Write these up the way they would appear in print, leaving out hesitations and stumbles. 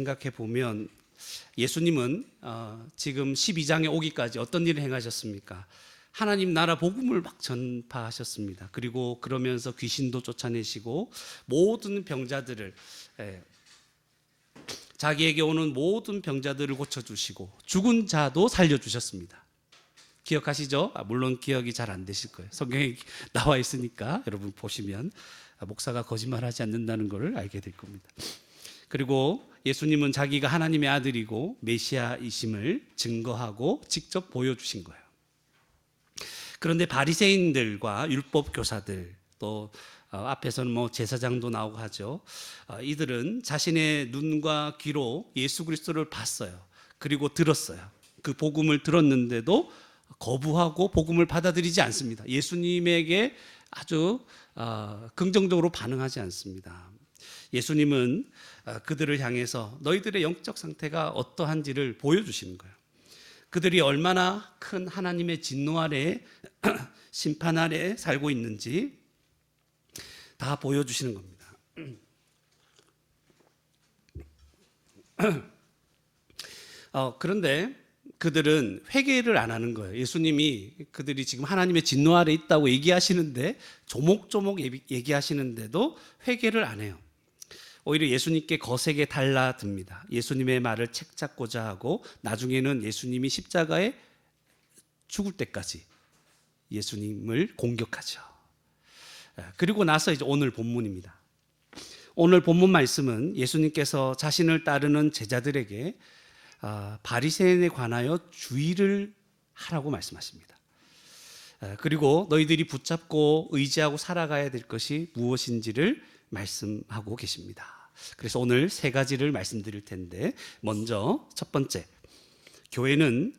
생각해 보면 예수님은 지금 12장에 오기까지 어떤 일을 행하셨습니까? 하나님 나라 복음을 막 전파하셨습니다. 그리고 그러면서 귀신도 쫓아내시고 모든 병자들을, 자기에게 오는 모든 병자들을 고쳐주시고 죽은 자도 살려주셨습니다. 기억하시죠? 물론 기억이 잘 안 되실 거예요. 성경에 나와 있으니까 여러분 보시면 목사가 거짓말하지 않는다는 것을 알게 될 겁니다. 그리고 예수님은 자기가 하나님의 아들이고 메시아이심을 증거하고 직접 보여주신 거예요. 그런데 바리새인들과 율법 교사들, 또 앞에서는 제사장도 나오고 하죠. 이들은 자신의 눈과 귀로 예수 그리스도를 봤어요. 그리고 들었어요. 그 복음을 들었는데도 거부하고 복음을 받아들이지 않습니다. 예수님에게 아주 긍정적으로 반응하지 않습니다. 예수님은 그들을 향해서 너희들의 영적 상태가 어떠한지를 보여주시는 거예요. 그들이 얼마나 큰 하나님의 진노 아래 심판 아래 살고 있는지 다 보여주시는 겁니다. 그런데 그들은 회개를 안 하는 거예요. 예수님이 그들이 지금 하나님의 진노 아래 있다고 얘기하시는데, 조목조목 얘기하시는데도 회개를 안 해요. 오히려 예수님께 거세게 달라듭니다. 예수님의 말을 책잡고자 하고 나중에는 예수님이 십자가에 죽을 때까지 예수님을 공격하죠. 그리고 나서 이제 오늘 본문입니다. 오늘 본문 말씀은 예수님께서 자신을 따르는 제자들에게 바리새인에 관하여 주의를 하라고 말씀하십니다. 그리고 너희들이 붙잡고 의지하고 살아가야 될 것이 무엇인지를 말씀하고 계십니다. 그래서 오늘 세 가지를 말씀드릴 텐데, 먼저 첫 번째, 교회는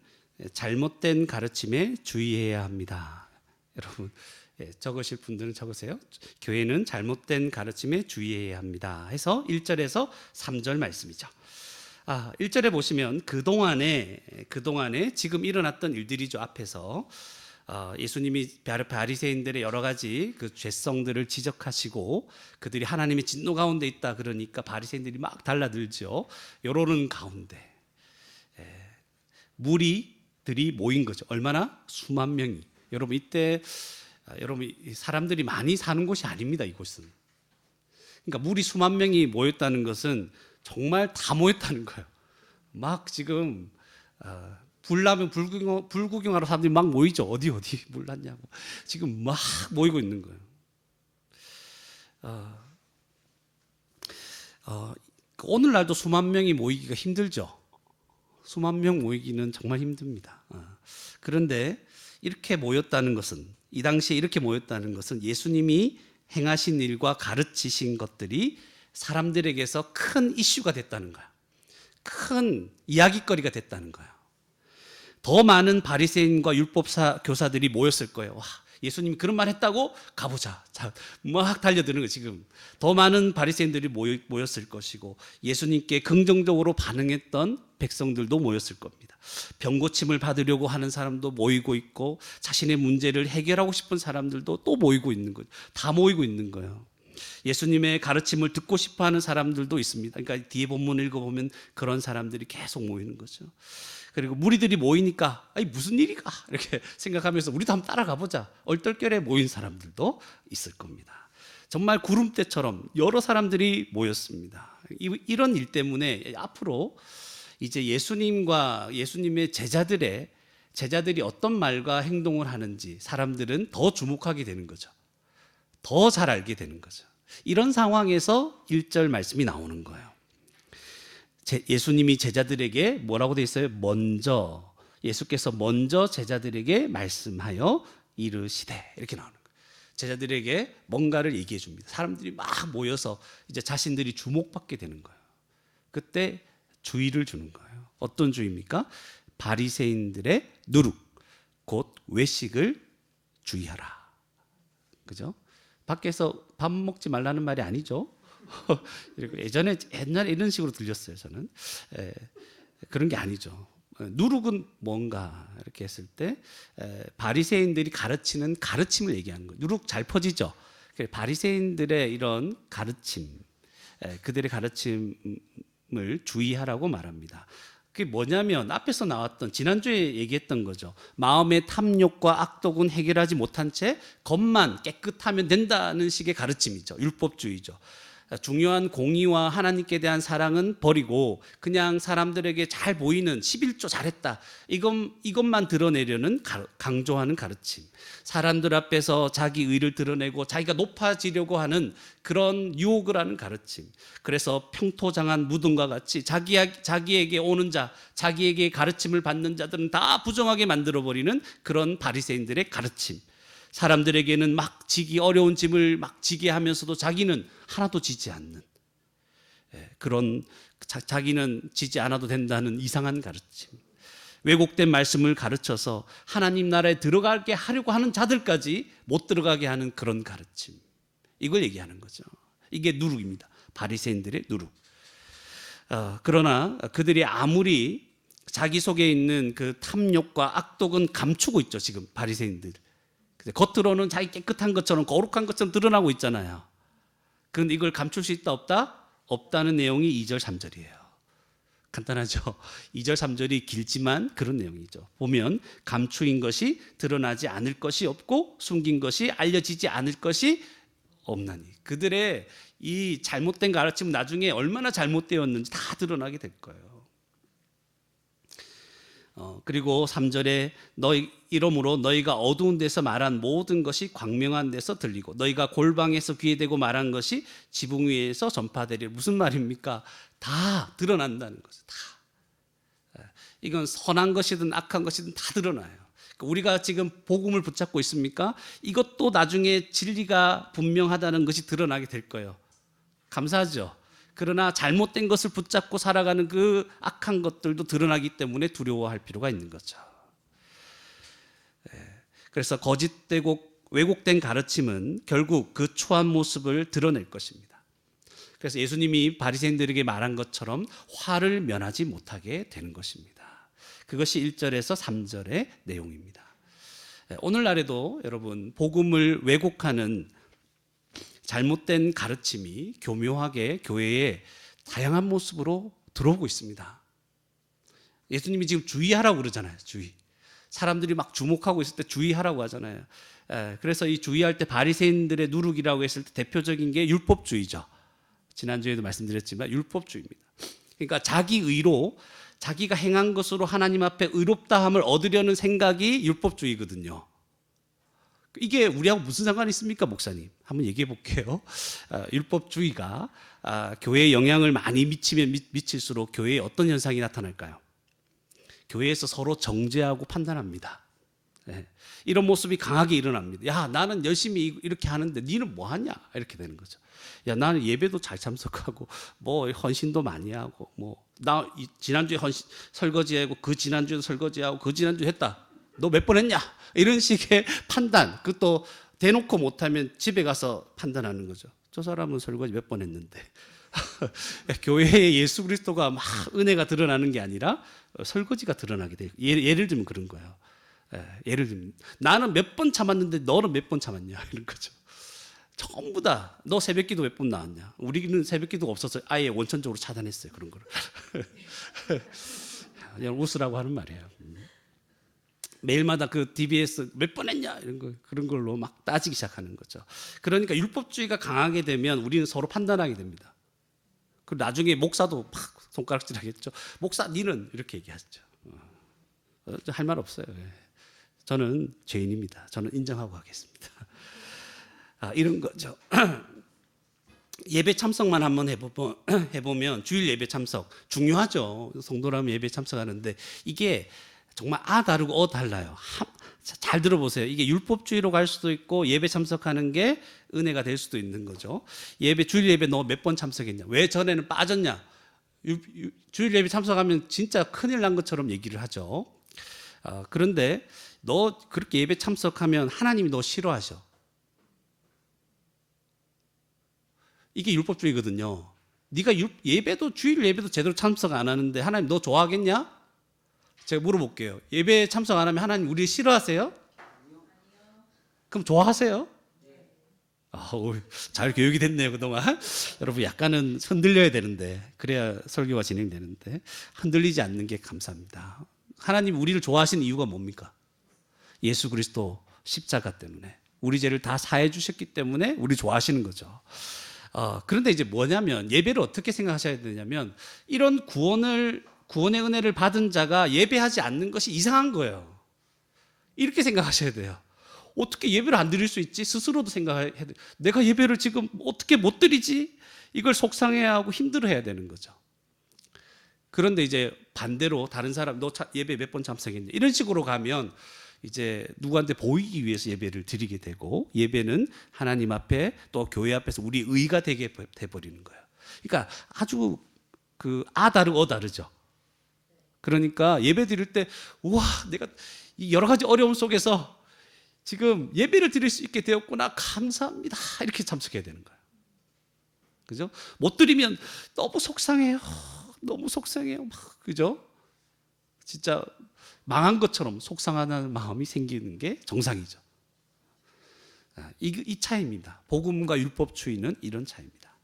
잘못된 가르침에 주의해야 합니다. 여러분 적으실 분들은 적으세요. 교회는 잘못된 가르침에 주의해야 합니다 해서 1절에서 3절 말씀이죠. 1절에 보시면 그동안에 지금 일어났던 일들이죠. 앞에서 예수님이 바리새인들의 여러 가지 그 죄성들을 지적하시고 그들이 하나님의 진노 가운데 있다 그러니까 바리새인들이 막 달라들죠. 요러는 가운데 무리들이 모인 거죠. 얼마나? 수만 명이. 여러분 이때 사람들이 많이 사는 곳이 아닙니다. 이곳은. 그러니까 무리 수만 명이 모였다는 것은 정말 다 모였다는 거예요. 막 지금 불나면 불구경하러 사람들이 막 모이죠. 어디 물 났냐고. 지금 막 모이고 있는 거예요. 오늘날도 수만 명이 모이기가 힘들죠. 수만 명 모이기는 정말 힘듭니다. 그런데 이렇게 모였다는 것은, 이 당시에 이렇게 모였다는 것은 예수님이 행하신 일과 가르치신 것들이 사람들에게서 큰 이슈가 됐다는 거예요. 큰 이야기거리가 됐다는 거예요. 더 많은 바리새인과 율법 교사들이 모였을 거예요. 와, 예수님이 그런 말 했다고? 가보자. 자, 막 달려드는 거예요. 지금 더 많은 바리새인들이 모였을 것이고 예수님께 긍정적으로 반응했던 백성들도 모였을 겁니다. 병 고침을 받으려고 하는 사람도 모이고 있고 자신의 문제를 해결하고 싶은 사람들도 또 모이고 있는 거죠. 다 모이고 있는 거예요. 예수님의 가르침을 듣고 싶어하는 사람들도 있습니다. 그러니까 뒤에 본문 읽어보면 그런 사람들이 계속 모이는 거죠. 그리고 무리들이 모이니까 무슨 일이가 이렇게 생각하면서 우리도 한번 따라가 보자. 얼떨결에 모인 사람들도 있을 겁니다. 정말 구름대처럼 여러 사람들이 모였습니다. 이런 일 때문에 앞으로 이제 예수님과 예수님의 제자들이 어떤 말과 행동을 하는지 사람들은 더 주목하게 되는 거죠. 더 잘 알게 되는 거죠. 이런 상황에서 1절 말씀이 나오는 거예요. 예수님이 제자들에게 뭐라고 돼 있어요? 예수께서 먼저 제자들에게 말씀하여 이르시되, 이렇게 나오는 거예요. 제자들에게 뭔가를 얘기해 줍니다. 사람들이 막 모여서 이제 자신들이 주목받게 되는 거예요. 그때 주의를 주는 거예요. 어떤 주의입니까? 바리새인들의 누룩, 곧 외식을 주의하라. 그죠? 밖에서 밥 먹지 말라는 말이 아니죠. 옛날에 이런 식으로 들렸어요. 저는 그런 게 아니죠. 누룩은 뭔가 이렇게 했을 때 바리새인들이 가르치는 가르침을 얘기하는 거예요. 누룩 잘 퍼지죠. 바리새인들의 이런 가르침, 그들의 가르침은 주의하라고 말합니다. 그게 뭐냐면 앞에서 나왔던 지난주에 얘기했던 거죠. 마음의 탐욕과 악독은 해결하지 못한 채 겉만 깨끗하면 된다는 식의 가르침이죠. 율법주의죠. 중요한 공의와 하나님께 대한 사랑은 버리고 그냥 사람들에게 잘 보이는 11조 잘했다 이것만 드러내려는 강조하는 가르침. 사람들 앞에서 자기 의를 드러내고 자기가 높아지려고 하는 그런 유혹을 하는 가르침. 그래서 평토장한 무덤과 같이 자기에게 오는 자, 자기에게 가르침을 받는 자들은 다 부정하게 만들어버리는 그런 바리새인들의 가르침. 사람들에게는 막 지기 어려운 짐을 막 지게 하면서도 자기는 하나도 지지 않는 그런 자기는 지지 않아도 된다는 이상한 가르침. 왜곡된 말씀을 가르쳐서 하나님 나라에 들어가게 하려고 하는 자들까지 못 들어가게 하는 그런 가르침. 이걸 얘기하는 거죠. 이게 누룩입니다. 바리새인들의 누룩. 그러나 그들이 아무리 자기 속에 있는 그 탐욕과 악독은 감추고 있죠. 지금 바리새인들. 겉으로는 자기 깨끗한 것처럼 거룩한 것처럼 드러나고 있잖아요. 그런데 이걸 감출 수 있다 없다? 없다는 내용이 2절 3절이에요. 간단하죠. 2절 3절이 길지만 그런 내용이죠. 보면 감추인 것이 드러나지 않을 것이 없고 숨긴 것이 알려지지 않을 것이 없나니. 그들의 이 잘못된 가르침은 나중에 얼마나 잘못되었는지 다 드러나게 될 거예요. 그리고 3절에 이러므로 너희가 어두운 데서 말한 모든 것이 광명한 데서 들리고 너희가 골방에서 귀에 대고 말한 것이 지붕 위에서 전파되리. 무슨 말입니까? 다 드러난다는 거죠. 다. 이건 선한 것이든 악한 것이든 다 드러나요. 우리가 지금 복음을 붙잡고 있습니까? 이것도 나중에 진리가 분명하다는 것이 드러나게 될 거예요. 감사하죠? 그러나 잘못된 것을 붙잡고 살아가는 그 악한 것들도 드러나기 때문에 두려워할 필요가 있는 거죠. 그래서 거짓되고 왜곡된 가르침은 결국 그 초한 모습을 드러낼 것입니다. 그래서 예수님이 바리새인들에게 말한 것처럼 화를 면하지 못하게 되는 것입니다. 그것이 1절에서 3절의 내용입니다. 오늘날에도 여러분 복음을 왜곡하는 잘못된 가르침이 교묘하게 교회에 다양한 모습으로 들어오고 있습니다. 예수님이 지금 주의하라고 그러잖아요. 주의. 사람들이 막 주목하고 있을 때 주의하라고 하잖아요. 그래서 이 주의할 때 바리새인들의 누룩이라고 했을 때 대표적인 게 율법주의죠. 지난주에도 말씀드렸지만 율법주의입니다. 그러니까 자기 의로 자기가 행한 것으로 하나님 앞에 의롭다함을 얻으려는 생각이 율법주의거든요. 이게 우리하고 무슨 상관이 있습니까, 목사님? 한번 얘기해 볼게요. 율법주의가 교회에 영향을 많이 미치면 미칠수록 교회에 어떤 현상이 나타날까요? 교회에서 서로 정죄하고 판단합니다. 이런 모습이 강하게 일어납니다. 야, 나는 열심히 이렇게 하는데 니는 뭐 하냐? 이렇게 되는 거죠. 야, 나는 예배도 잘 참석하고 뭐 헌신도 많이 하고 뭐 나 지난주에 설거지하고 그 지난주에도 설거지하고 그 지난주에 했다. 너 몇 번 했냐? 이런 식의 판단. 그것도 대놓고 못하면 집에 가서 판단하는 거죠. 저 사람은 설거지 몇 번 했는데. 교회에 예수 그리스도가 막 은혜가 드러나는 게 아니라 설거지가 드러나게 돼요. 예를 들면 그런 거예요. 예를 들면 나는 몇 번 참았는데 너는 몇 번 참았냐 이런 거죠. 전부 다 너 새벽기도 몇 번 나왔냐. 우리는 새벽기도가 없어서 아예 원천적으로 차단했어요. 그런 거를. 그냥 웃으라고 하는 말이에요. 매일마다 그 DBS 몇 번 했냐 이런 거 그런 걸로 막 따지기 시작하는 거죠. 그러니까 율법주의가 강하게 되면 우리는 서로 판단하게 됩니다. 그리고 나중에 목사도 막 손가락질하겠죠. 목사 니는 이렇게 얘기하죠. 할 말 없어요. 저는 죄인입니다. 저는 인정하고 하겠습니다. 이런 거죠. 예배 참석만 한번 해보면 주일 예배 참석 중요하죠. 성도라면 예배 참석하는데 이게 정말 다르고 달라요. 잘 들어보세요. 이게 율법주의로 갈 수도 있고 예배 참석하는 게 은혜가 될 수도 있는 거죠. 주일 예배 너 몇 번 참석했냐? 왜 전에는 빠졌냐? 주일 예배 참석하면 진짜 큰일 난 것처럼 얘기를 하죠. 그런데 너 그렇게 예배 참석하면 하나님이 너 싫어하셔. 이게 율법주의거든요. 네가 예배도 주일 예배도 제대로 참석 안 하는데 하나님 너 좋아하겠냐? 제가 물어볼게요. 예배 참석 안 하면 하나님 우리 싫어하세요? 그럼 좋아하세요? 잘 교육이 됐네요, 그동안. 여러분, 약간은 흔들려야 되는데, 그래야 설교가 진행되는데, 흔들리지 않는 게 감사합니다. 하나님 우리를 좋아하시는 이유가 뭡니까? 예수 그리스도 십자가 때문에. 우리 죄를 다 사해 주셨기 때문에 우리 좋아하시는 거죠. 그런데 이제 뭐냐면, 예배를 어떻게 생각하셔야 되냐면, 이런 구원의 은혜를 받은 자가 예배하지 않는 것이 이상한 거예요. 이렇게 생각하셔야 돼요. 어떻게 예배를 안 드릴 수 있지? 스스로도 생각해야 돼. 내가 예배를 지금 어떻게 못 드리지? 이걸 속상해하고 힘들어해야 되는 거죠. 그런데 이제 반대로 다른 사람, 너 예배 몇 번 참석했냐? 이런 식으로 가면 이제 누구한테 보이기 위해서 예배를 드리게 되고, 예배는 하나님 앞에 또 교회 앞에서 우리 의가 되게 돼버리는 거예요. 그러니까 아주 다르고 어다르죠. 그러니까 예배 드릴 때, 우와, 내가 이 여러 가지 어려움 속에서 지금 예배를 드릴 수 있게 되었구나, 감사합니다, 이렇게 참석해야 되는 거예요. 그죠? 못 드리면 너무 속상해요. 너무 속상해요. 그죠? 진짜 망한 것처럼 속상하다는 마음이 생기는 게 정상이죠. 이 차이입니다. 복음과 율법주의는 이런 차이입니다.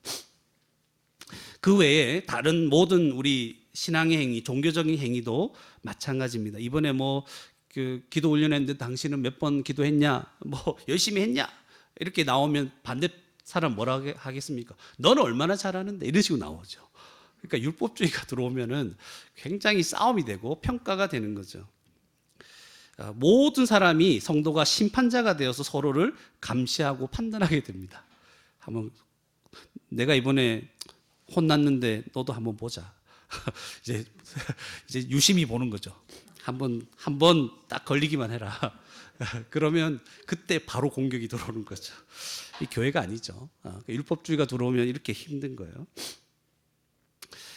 그 외에 다른 모든 우리 신앙의 행위, 종교적인 행위도 마찬가지입니다. 이번에 기도 훈련했는데 당신은 몇 번 기도했냐? 열심히 했냐? 이렇게 나오면 반대 사람 뭐라 하겠습니까? 너는 얼마나 잘하는데? 이런 식으로 나오죠. 그러니까 율법주의가 들어오면은 굉장히 싸움이 되고 평가가 되는 거죠. 모든 사람이 성도가 심판자가 되어서 서로를 감시하고 판단하게 됩니다. 내가 이번에 혼났는데 너도 한번 보자. 이제 유심히 보는 거죠. 한번 딱 걸리기만 해라. 그러면 그때 바로 공격이 들어오는 거죠. 이 교회가 아니죠. 율법주의가 들어오면 이렇게 힘든 거예요.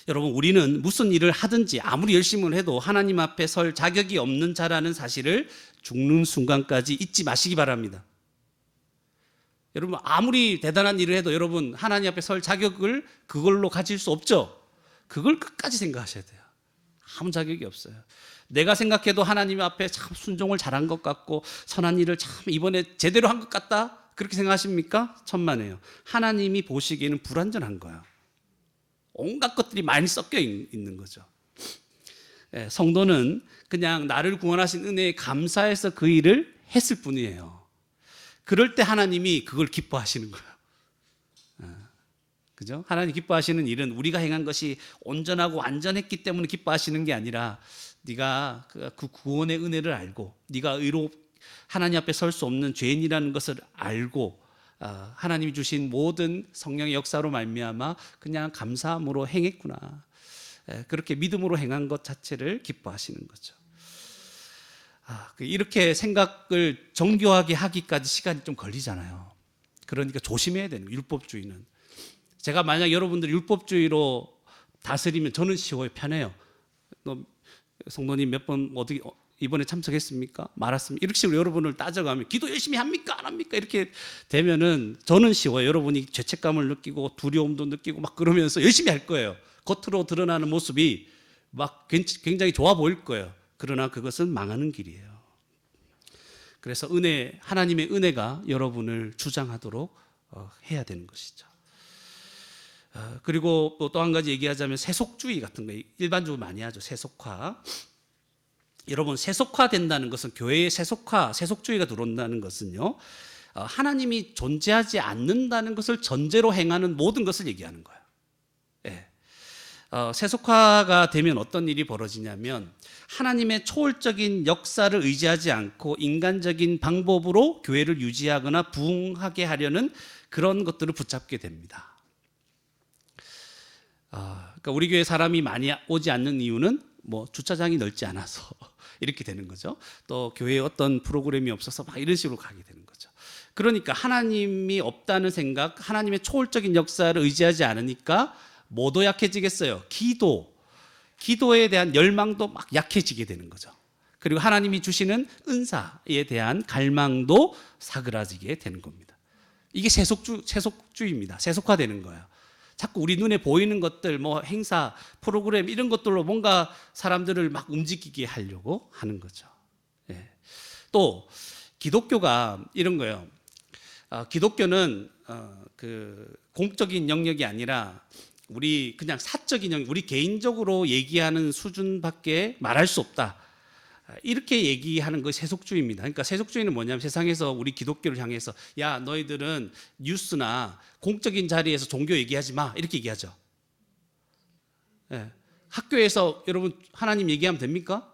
여러분, 우리는 무슨 일을 하든지 아무리 열심히 해도 하나님 앞에 설 자격이 없는 자라는 사실을 죽는 순간까지 잊지 마시기 바랍니다. 여러분, 아무리 대단한 일을 해도 여러분 하나님 앞에 설 자격을 그걸로 가질 수 없죠. 그걸 끝까지 생각하셔야 돼요. 아무 자격이 없어요. 내가 생각해도 하나님 앞에 참 순종을 잘한 것 같고 선한 일을 참 이번에 제대로 한 것 같다, 그렇게 생각하십니까? 천만에요. 하나님이 보시기에는 불완전한 거야. 온갖 것들이 많이 섞여 있는 거죠. 성도는 그냥 나를 구원하신 은혜에 감사해서 그 일을 했을 뿐이에요. 그럴 때 하나님이 그걸 기뻐하시는 거예요. 그죠? 하나님 기뻐하시는 일은 우리가 행한 것이 온전하고 완전했기 때문에 기뻐하시는 게 아니라, 네가 그 구원의 은혜를 알고 네가 하나님 앞에 설 수 없는 죄인이라는 것을 알고 하나님이 주신 모든 성령의 역사로 말미암아 그냥 감사함으로 행했구나, 그렇게 믿음으로 행한 것 자체를 기뻐하시는 거죠. 이렇게 생각을 정교하게 하기까지 시간이 좀 걸리잖아요. 그러니까 조심해야 되는 거예요, 율법주의는. 제가 만약 여러분들 율법주의로 다스리면 저는 쉬워요, 편해요. 성도님 몇 번 이번에 참석했습니까? 말았습니까? 이렇게 식으로 여러분을 따져가면 기도 열심히 합니까? 안 합니까? 이렇게 되면은 저는 쉬워요. 여러분이 죄책감을 느끼고 두려움도 느끼고 막 그러면서 열심히 할 거예요. 겉으로 드러나는 모습이 막 굉장히 좋아 보일 거예요. 그러나 그것은 망하는 길이에요. 그래서 하나님의 은혜가 여러분을 주장하도록 해야 되는 것이죠. 그리고 또 한 가지 얘기하자면 세속주의 같은 거 일반적으로 많이 하죠. 세속화. 여러분, 세속화된다는 것은, 교회에 세속주의가 들어온다는 것은요, 하나님이 존재하지 않는다는 것을 전제로 행하는 모든 것을 얘기하는 거예요. 세속화가 되면 어떤 일이 벌어지냐면, 하나님의 초월적인 역사를 의지하지 않고 인간적인 방법으로 교회를 유지하거나 부흥하게 하려는 그런 것들을 붙잡게 됩니다. 그러니까 우리 교회 사람이 많이 오지 않는 이유는 주차장이 넓지 않아서 이렇게 되는 거죠. 또 교회에 어떤 프로그램이 없어서 막 이런 식으로 가게 되는 거죠. 그러니까 하나님이 없다는 생각, 하나님의 초월적인 역사를 의지하지 않으니까 뭐도 약해지겠어요? 기도에 대한 열망도 막 약해지게 되는 거죠. 그리고 하나님이 주시는 은사에 대한 갈망도 사그라지게 되는 겁니다. 이게 세속주의입니다. 세속화되는 거예요. 자꾸 우리 눈에 보이는 것들, 행사, 프로그램 이런 것들로 뭔가 사람들을 막 움직이게 하려고 하는 거죠. 또 기독교가 이런 거예요. 기독교는 그 공적인 영역이 아니라 우리 그냥 사적인 영역, 우리 개인적으로 얘기하는 수준밖에 말할 수 없다. 이렇게 얘기하는 것이 세속주의입니다. 그러니까 세속주의는 뭐냐면 세상에서 우리 기독교를 향해서 야 너희들은 뉴스나 공적인 자리에서 종교 얘기하지 마 이렇게 얘기하죠. 예. 학교에서 여러분 하나님 얘기하면 됩니까?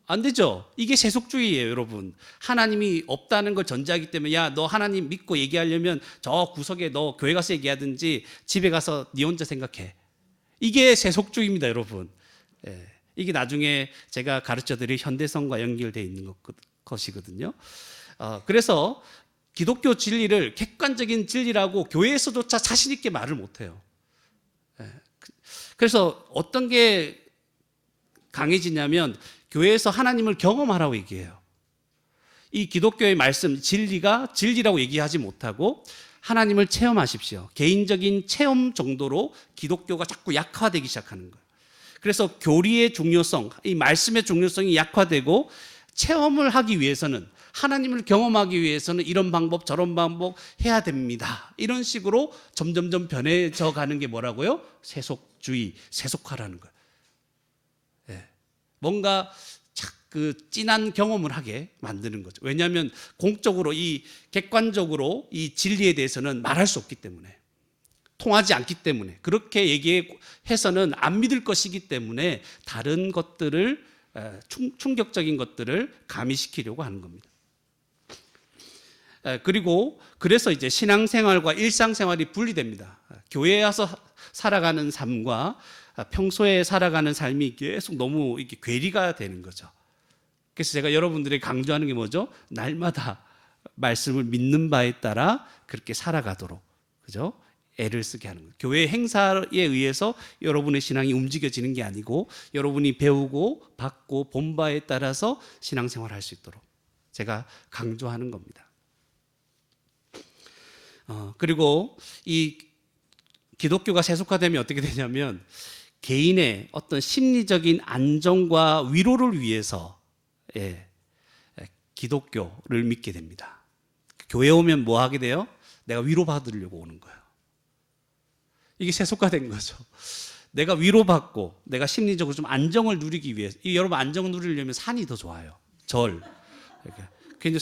안 되죠. 이게 세속주의예요, 여러분. 하나님이 없다는 걸 전제하기 때문에 야 너 하나님 믿고 얘기하려면 저 구석에 너 교회 가서 얘기하든지 집에 가서 네 혼자 생각해. 이게 세속주의입니다, 여러분. 예. 이게 나중에 제가 가르쳐드릴 현대성과 연결되어 있는 것이거든요. 그래서 기독교 진리를 객관적인 진리라고 교회에서조차 자신 있게 말을 못해요. 그래서 어떤 게 강해지냐면 교회에서 하나님을 경험하라고 얘기해요. 이 기독교의 말씀 진리가 진리라고 얘기하지 못하고 하나님을 체험하십시오. 개인적인 체험 정도로 기독교가 자꾸 약화되기 시작하는 거예요. 그래서 교리의 중요성, 이 말씀의 중요성이 약화되고 체험을 하기 위해서는 하나님을 경험하기 위해서는 이런 방법 저런 방법 해야 됩니다. 이런 식으로 점점점 변해져 가는 게 뭐라고요? 세속주의, 세속화라는 거예요. 예. 뭔가 그 진한 경험을 하게 만드는 거죠. 왜냐하면 공적으로 이 객관적으로 이 진리에 대해서는 말할 수 없기 때문에 통하지 않기 때문에 그렇게 얘기해서는 안 믿을 것이기 때문에 다른 것들을 충격적인 것들을 가미시키려고 하는 겁니다. 그리고 그래서 이제 신앙생활과 일상생활이 분리됩니다. 교회에 와서 살아가는 삶과 평소에 살아가는 삶이 계속 너무 이렇게 괴리가 되는 거죠. 그래서 제가 여러분들에게 강조하는 게 뭐죠? 날마다 말씀을 믿는 바에 따라 그렇게 살아가도록, 그죠? 애를 쓰게 하는 거예요. 교회 행사에 의해서 여러분의 신앙이 움직여지는 게 아니고 여러분이 배우고 받고 본 바에 따라서 신앙생활을 할 수 있도록 제가 강조하는 겁니다. 그리고 이 기독교가 세속화되면 어떻게 되냐면 개인의 어떤 심리적인 안정과 위로를 위해서 기독교를 믿게 됩니다. 교회 오면 뭐 하게 돼요? 내가 위로받으려고 오는 거예요. 이게 세속화된 거죠. 내가 위로받고 내가 심리적으로 좀 안정을 누리기 위해서, 여러분 안정을 누리려면 산이 더 좋아요. 절. 이렇게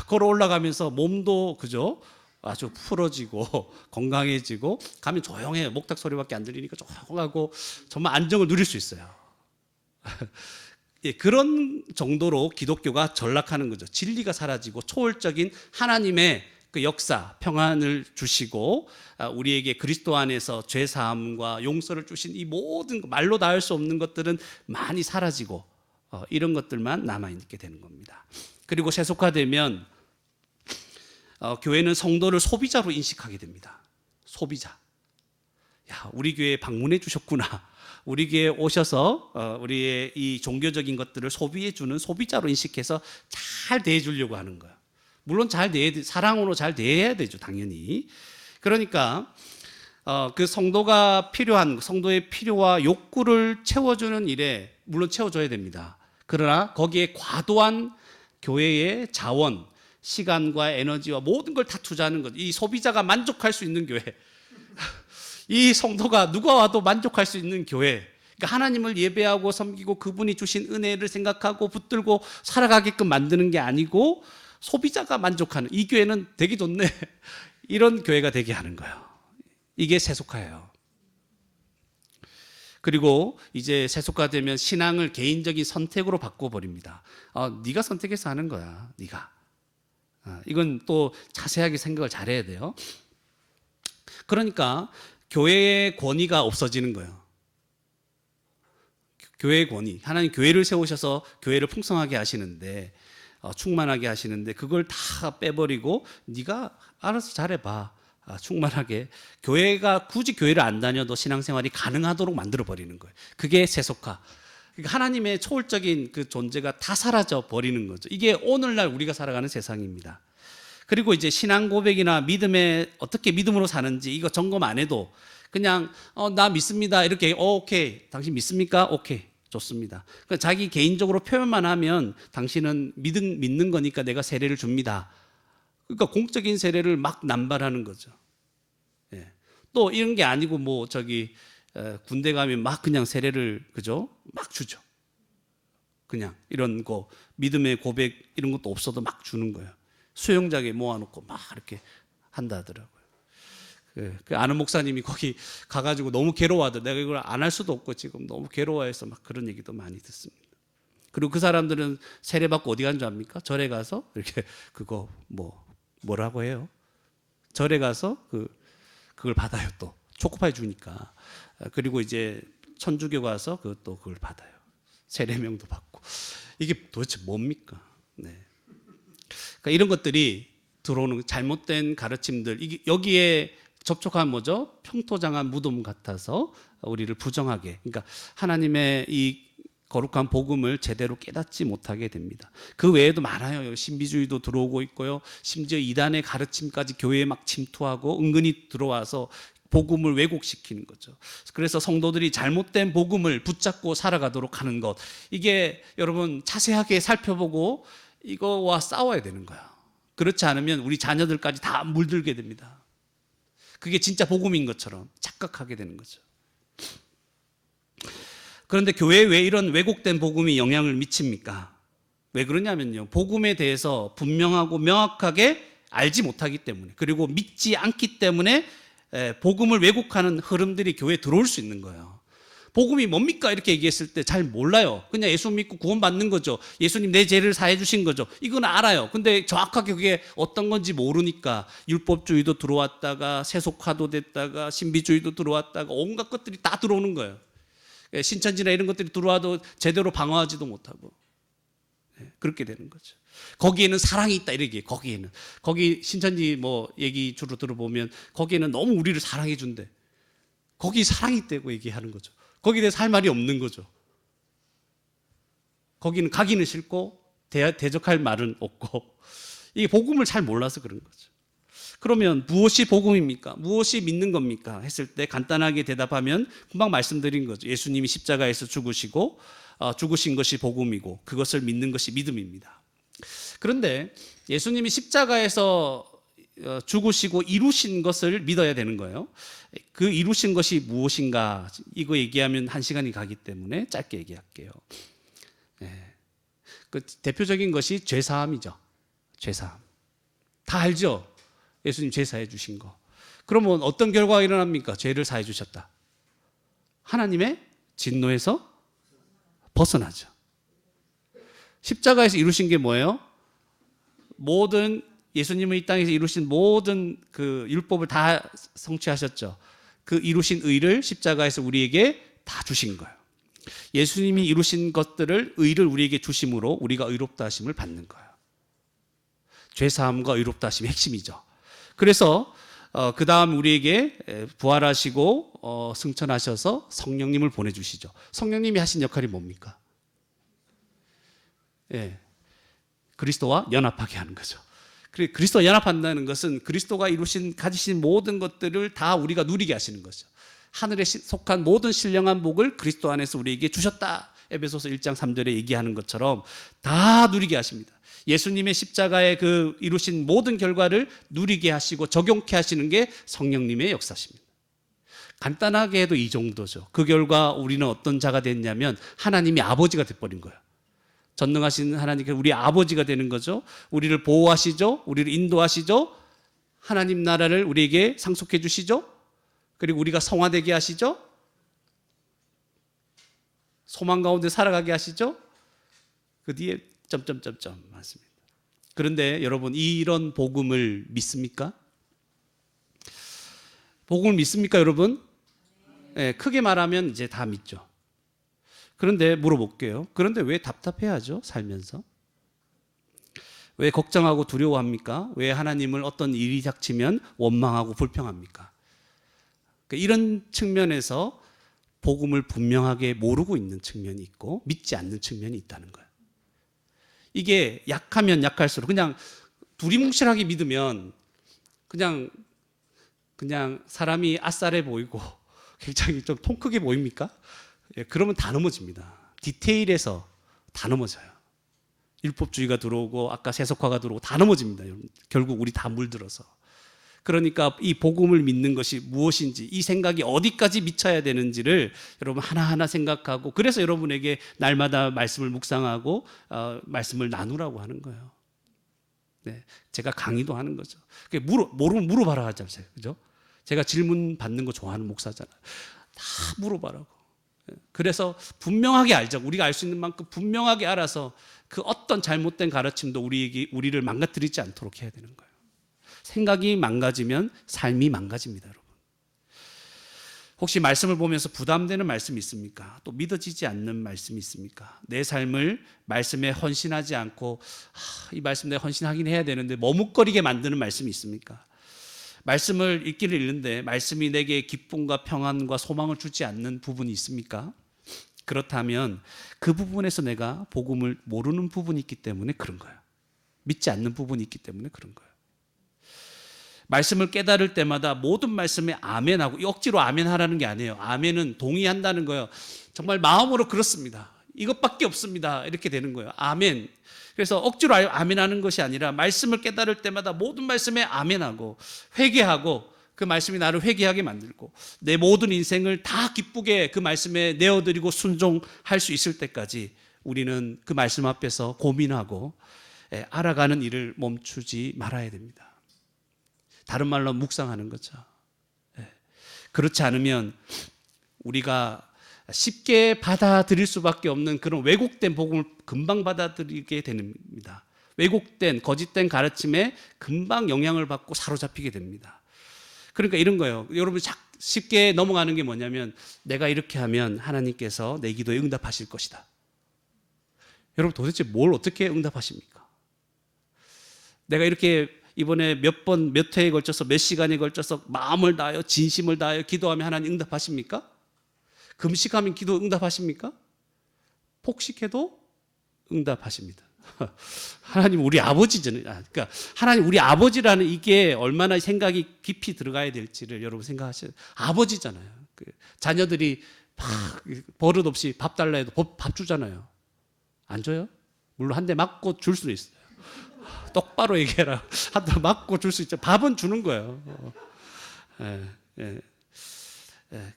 걸어 올라가면서 몸도 그죠? 아주 풀어지고 건강해지고 가면 조용해요. 목탁 소리밖에 안 들리니까 조용하고 정말 안정을 누릴 수 있어요. 예, 그런 정도로 기독교가 전락하는 거죠. 진리가 사라지고 초월적인 하나님의 그 역사, 평안을 주시고 우리에게 그리스도 안에서 죄 사함과 용서를 주신 이 모든 말로 다 할 수 없는 것들은 많이 사라지고 이런 것들만 남아 있게 되는 겁니다. 그리고 세속화되면 교회는 성도를 소비자로 인식하게 됩니다. 소비자. 야, 우리 교회에 방문해 주셨구나. 우리 교회에 오셔서 우리의 이 종교적인 것들을 소비해 주는 소비자로 인식해서 잘 대해 주려고 하는 거예요. 물론 사랑으로 잘 대해야 되죠, 당연히. 그러니까 그 성도가 필요한 성도의 필요와 욕구를 채워주는 일에 물론 채워줘야 됩니다. 그러나 거기에 과도한 교회의 자원, 시간과 에너지와 모든 걸 다 투자하는 것. 이 소비자가 만족할 수 있는 교회. 이 성도가 누가 와도 만족할 수 있는 교회. 그러니까 하나님을 예배하고 섬기고 그분이 주신 은혜를 생각하고 붙들고 살아가게끔 만드는 게 아니고 소비자가 만족하는, 이 교회는 되게 좋네. 이런 교회가 되게 하는 거예요. 이게 세속화예요. 그리고 이제 세속화되면 신앙을 개인적인 선택으로 바꿔버립니다. 네가 선택해서 하는 거야. 네가. 이건 또 자세하게 생각을 잘해야 돼요. 그러니까 교회의 권위가 없어지는 거예요. 교회의 권위. 하나님 교회를 세우셔서 교회를 풍성하게 하시는데 충만하게 하시는데 그걸 다 빼버리고 네가 알아서 잘해봐. 충만하게. 교회가 굳이 교회를 안 다녀도 신앙생활이 가능하도록 만들어버리는 거예요. 그게 세속화. 그러니까 하나님의 초월적인 그 존재가 다 사라져 버리는 거죠. 이게 오늘날 우리가 살아가는 세상입니다. 그리고 이제 신앙 고백이나 믿음에 어떻게 믿음으로 사는지 이거 점검 안 해도 그냥 나 믿습니다 이렇게 오케이 당신 믿습니까? 오케이 좋습니다. 그러니까 자기 개인적으로 표현만 하면 당신은 믿는 거니까 내가 세례를 줍니다. 그러니까 공적인 세례를 막 남발하는 거죠. 예. 또 이런 게 아니고 뭐 저기 군대 가면 막 그냥 세례를 그죠? 막 주죠. 그냥 이런 거 믿음의 고백 이런 것도 없어도 막 주는 거예요. 수영장에 모아놓고 막 이렇게 한다 하더라고요. 그 아는 목사님이 거기 가가지고 너무 괴로워하더. 내가 이걸 안 할 수도 없고 지금 너무 괴로워해서 막 그런 얘기도 많이 듣습니다. 그리고 그 사람들은 세례 받고 어디 간 줄 압니까? 절에 가서 이렇게 그거 뭐라고 해요? 절에 가서 그걸 받아요. 또 초코파이 주니까. 그리고 이제 천주교 가서 그걸 받아요. 세례명도 받고. 이게 도대체 뭡니까? 네. 그러니까 이런 것들이 들어오는 잘못된 가르침들, 이게 여기에 접촉하면 뭐죠? 평토장한 무덤 같아서 우리를 부정하게, 그러니까 하나님의 이 거룩한 복음을 제대로 깨닫지 못하게 됩니다. 그 외에도 많아요. 신비주의도 들어오고 있고요. 심지어 이단의 가르침까지 교회에 막 침투하고 은근히 들어와서 복음을 왜곡시키는 거죠. 그래서 성도들이 잘못된 복음을 붙잡고 살아가도록 하는 것, 이게 여러분 자세하게 살펴보고 이거와 싸워야 되는 거야. 그렇지 않으면 우리 자녀들까지 다 물들게 됩니다. 그게 진짜 복음인 것처럼 착각하게 되는 거죠. 그런데 교회에 왜 이런 왜곡된 복음이 영향을 미칩니까? 왜 그러냐면요, 복음에 대해서 분명하고 명확하게 알지 못하기 때문에, 그리고 믿지 않기 때문에 복음을 왜곡하는 흐름들이 교회에 들어올 수 있는 거예요. 복음이 뭡니까? 이렇게 얘기했을 때 잘 몰라요. 그냥 예수 믿고 구원받는 거죠. 예수님 내 죄를 사해 주신 거죠. 이건 알아요. 근데 정확하게 그게 어떤 건지 모르니까 율법주의도 들어왔다가 세속화도 됐다가 신비주의도 들어왔다가 온갖 것들이 다 들어오는 거예요. 신천지나 이런 것들이 들어와도 제대로 방어하지도 못하고 그렇게 되는 거죠. 거기에는 사랑이 있다 이렇게. 거기 신천지 뭐 얘기 주로 들어보면 거기에는 너무 우리를 사랑해 준대. 거기 사랑이 있다고 얘기하는 거죠. 거기에 대해서 할 말이 없는 거죠. 거기는 가기는 싫고 대적할 말은 없고, 이게 복음을 잘 몰라서 그런 거죠. 그러면 무엇이 복음입니까? 무엇이 믿는 겁니까? 했을 때 간단하게 대답하면 금방 말씀드린 거죠. 예수님이 십자가에서 죽으시고 죽으신 것이 복음이고 그것을 믿는 것이 믿음입니다. 그런데 예수님이 십자가에서 죽으시고 이루신 것을 믿어야 되는 거예요. 그 이루신 것이 무엇인가, 이거 얘기하면 1시간이 가기 때문에 짧게 얘기할게요. 그 대표적인 것이 죄사함이죠. 죄사함. 다 알죠? 예수님 죄 사해 주신 거. 그러면 어떤 결과가 일어납니까? 죄를 사해 주셨다. 하나님의 진노에서 벗어나죠. 십자가에서 이루신 게 뭐예요? 모든 예수님은 이 땅에서 이루신 모든 그 율법을 다 성취하셨죠. 그 이루신 의를 십자가에서 우리에게 다 주신 거예요. 예수님이 이루신 것들을, 의를 우리에게 주심으로 우리가 의롭다 하심을 받는 거예요. 죄사함과 의롭다 하심이 핵심이죠. 그래서 그 다음 우리에게 부활하시고 승천하셔서 성령님을 보내주시죠. 성령님이 하신 역할이 뭡니까? 그리스도와 연합하게 하는 거죠. 그리스도와 연합한다는 것은 그리스도가 가지신 모든 것들을 다 우리가 누리게 하시는 거죠. 하늘에 속한 모든 신령한 복을 그리스도 안에서 우리에게 주셨다. 에베소서 1장 3절에 얘기하는 것처럼 다 누리게 하십니다. 예수님의 십자가에 그 이루신 모든 결과를 누리게 하시고 적용케 하시는 게 성령님의 역사십니다. 간단하게 해도 이 정도죠. 그 결과 우리는 어떤 자가 됐냐면 하나님이 아버지가 돼버린 거예요. 전능하신 하나님께 우리 아버지가 되는 거죠. 우리를 보호하시죠. 우리를 인도하시죠. 하나님 나라를 우리에게 상속해 주시죠. 그리고 우리가 성화되게 하시죠. 소망 가운데 살아가게 하시죠. 그 뒤에 점점점점 많습니다. 그런데 여러분, 이런 복음을 믿습니까? 복음을 믿습니까, 여러분? 네, 크게 말하면 이제 다 믿죠. 그런데 물어볼게요. 그런데 왜 답답해하죠, 살면서? 왜 걱정하고 두려워합니까? 왜 하나님을 어떤 일이 닥치면 원망하고 불평합니까? 이런 측면에서 복음을 분명하게 모르고 있는 측면이 있고 믿지 않는 측면이 있다는 거예요. 이게 약하면 약할수록, 그냥 두리뭉실하게 믿으면 그냥 사람이 아싸래 보이고 굉장히 좀 통 크게 보입니까? 그러면 다 넘어집니다. 디테일에서 다 넘어져요. 율법주의가 들어오고 아까 세속화가 들어오고 다 넘어집니다. 여러분. 결국 우리 다 물들어서. 그러니까 이 복음을 믿는 것이 무엇인지, 이 생각이 어디까지 미쳐야 되는지를 여러분 하나하나 생각하고, 그래서 여러분에게 날마다 말씀을 묵상하고 말씀을 나누라고 하는 거예요. 네, 제가 강의도 하는 거죠. 모르면 물어봐라 하잖아요. 그죠? 제가 질문 받는 거 좋아하는 목사잖아요. 다 물어봐라고. 그래서 분명하게 알죠. 우리가 알 수 있는 만큼 분명하게 알아서 그 어떤 잘못된 가르침도 우리를 망가뜨리지 않도록 해야 되는 거예요. 생각이 망가지면 삶이 망가집니다, 여러분. 혹시 말씀을 보면서 부담되는 말씀이 있습니까? 또 믿어지지 않는 말씀이 있습니까? 내 삶을 말씀에 헌신하지 않고 이 말씀 내가 헌신하긴 해야 되는데 머뭇거리게 만드는 말씀이 있습니까? 말씀을 읽기를 읽는데 말씀이 내게 기쁨과 평안과 소망을 주지 않는 부분이 있습니까? 그렇다면 그 부분에서 내가 복음을 모르는 부분이 있기 때문에 그런 거예요. 믿지 않는 부분이 있기 때문에 그런 거예요. 말씀을 깨달을 때마다 모든 말씀에 아멘하고, 억지로 아멘하라는 게 아니에요. 아멘은 동의한다는 거예요. 정말 마음으로 그렇습니다. 이것밖에 없습니다. 이렇게 되는 거예요. 아멘. 그래서 억지로 아멘하는 것이 아니라 말씀을 깨달을 때마다 모든 말씀에 아멘하고 회개하고, 그 말씀이 나를 회개하게 만들고 내 모든 인생을 다 기쁘게 그 말씀에 내어드리고 순종할 수 있을 때까지 우리는 그 말씀 앞에서 고민하고 알아가는 일을 멈추지 말아야 됩니다. 다른 말로 묵상하는 거죠. 그렇지 않으면 우리가 쉽게 받아들일 수밖에 없는 그런 왜곡된 복음을 금방 받아들이게 됩니다. 왜곡된 거짓된 가르침에 금방 영향을 받고 사로잡히게 됩니다. 그러니까 이런 거예요. 여러분 쉽게 넘어가는 게 뭐냐면, 내가 이렇게 하면 하나님께서 내 기도에 응답하실 것이다. 여러분 도대체 뭘 어떻게 응답하십니까? 내가 이렇게 이번에 몇 회에 걸쳐서 몇 시간에 걸쳐서 마음을 다하여 진심을 다하여 기도하면 하나님 응답하십니까? 금식하면 기도 응답하십니까? 폭식해도 응답하십니다. 하나님 우리 아버지잖아요. 그러니까 하나님 우리 아버지라는 이게 얼마나 생각이 깊이 들어가야 될지를 여러분 생각하셔야 돼요. 아버지잖아요. 자녀들이 막 버릇 없이 밥 달라 해도 밥 주잖아요. 안 줘요? 물론 한 대 맞고 줄 수도 있어요. 똑바로 얘기해라. 한 대 맞고 줄 수 있죠. 밥은 주는 거예요.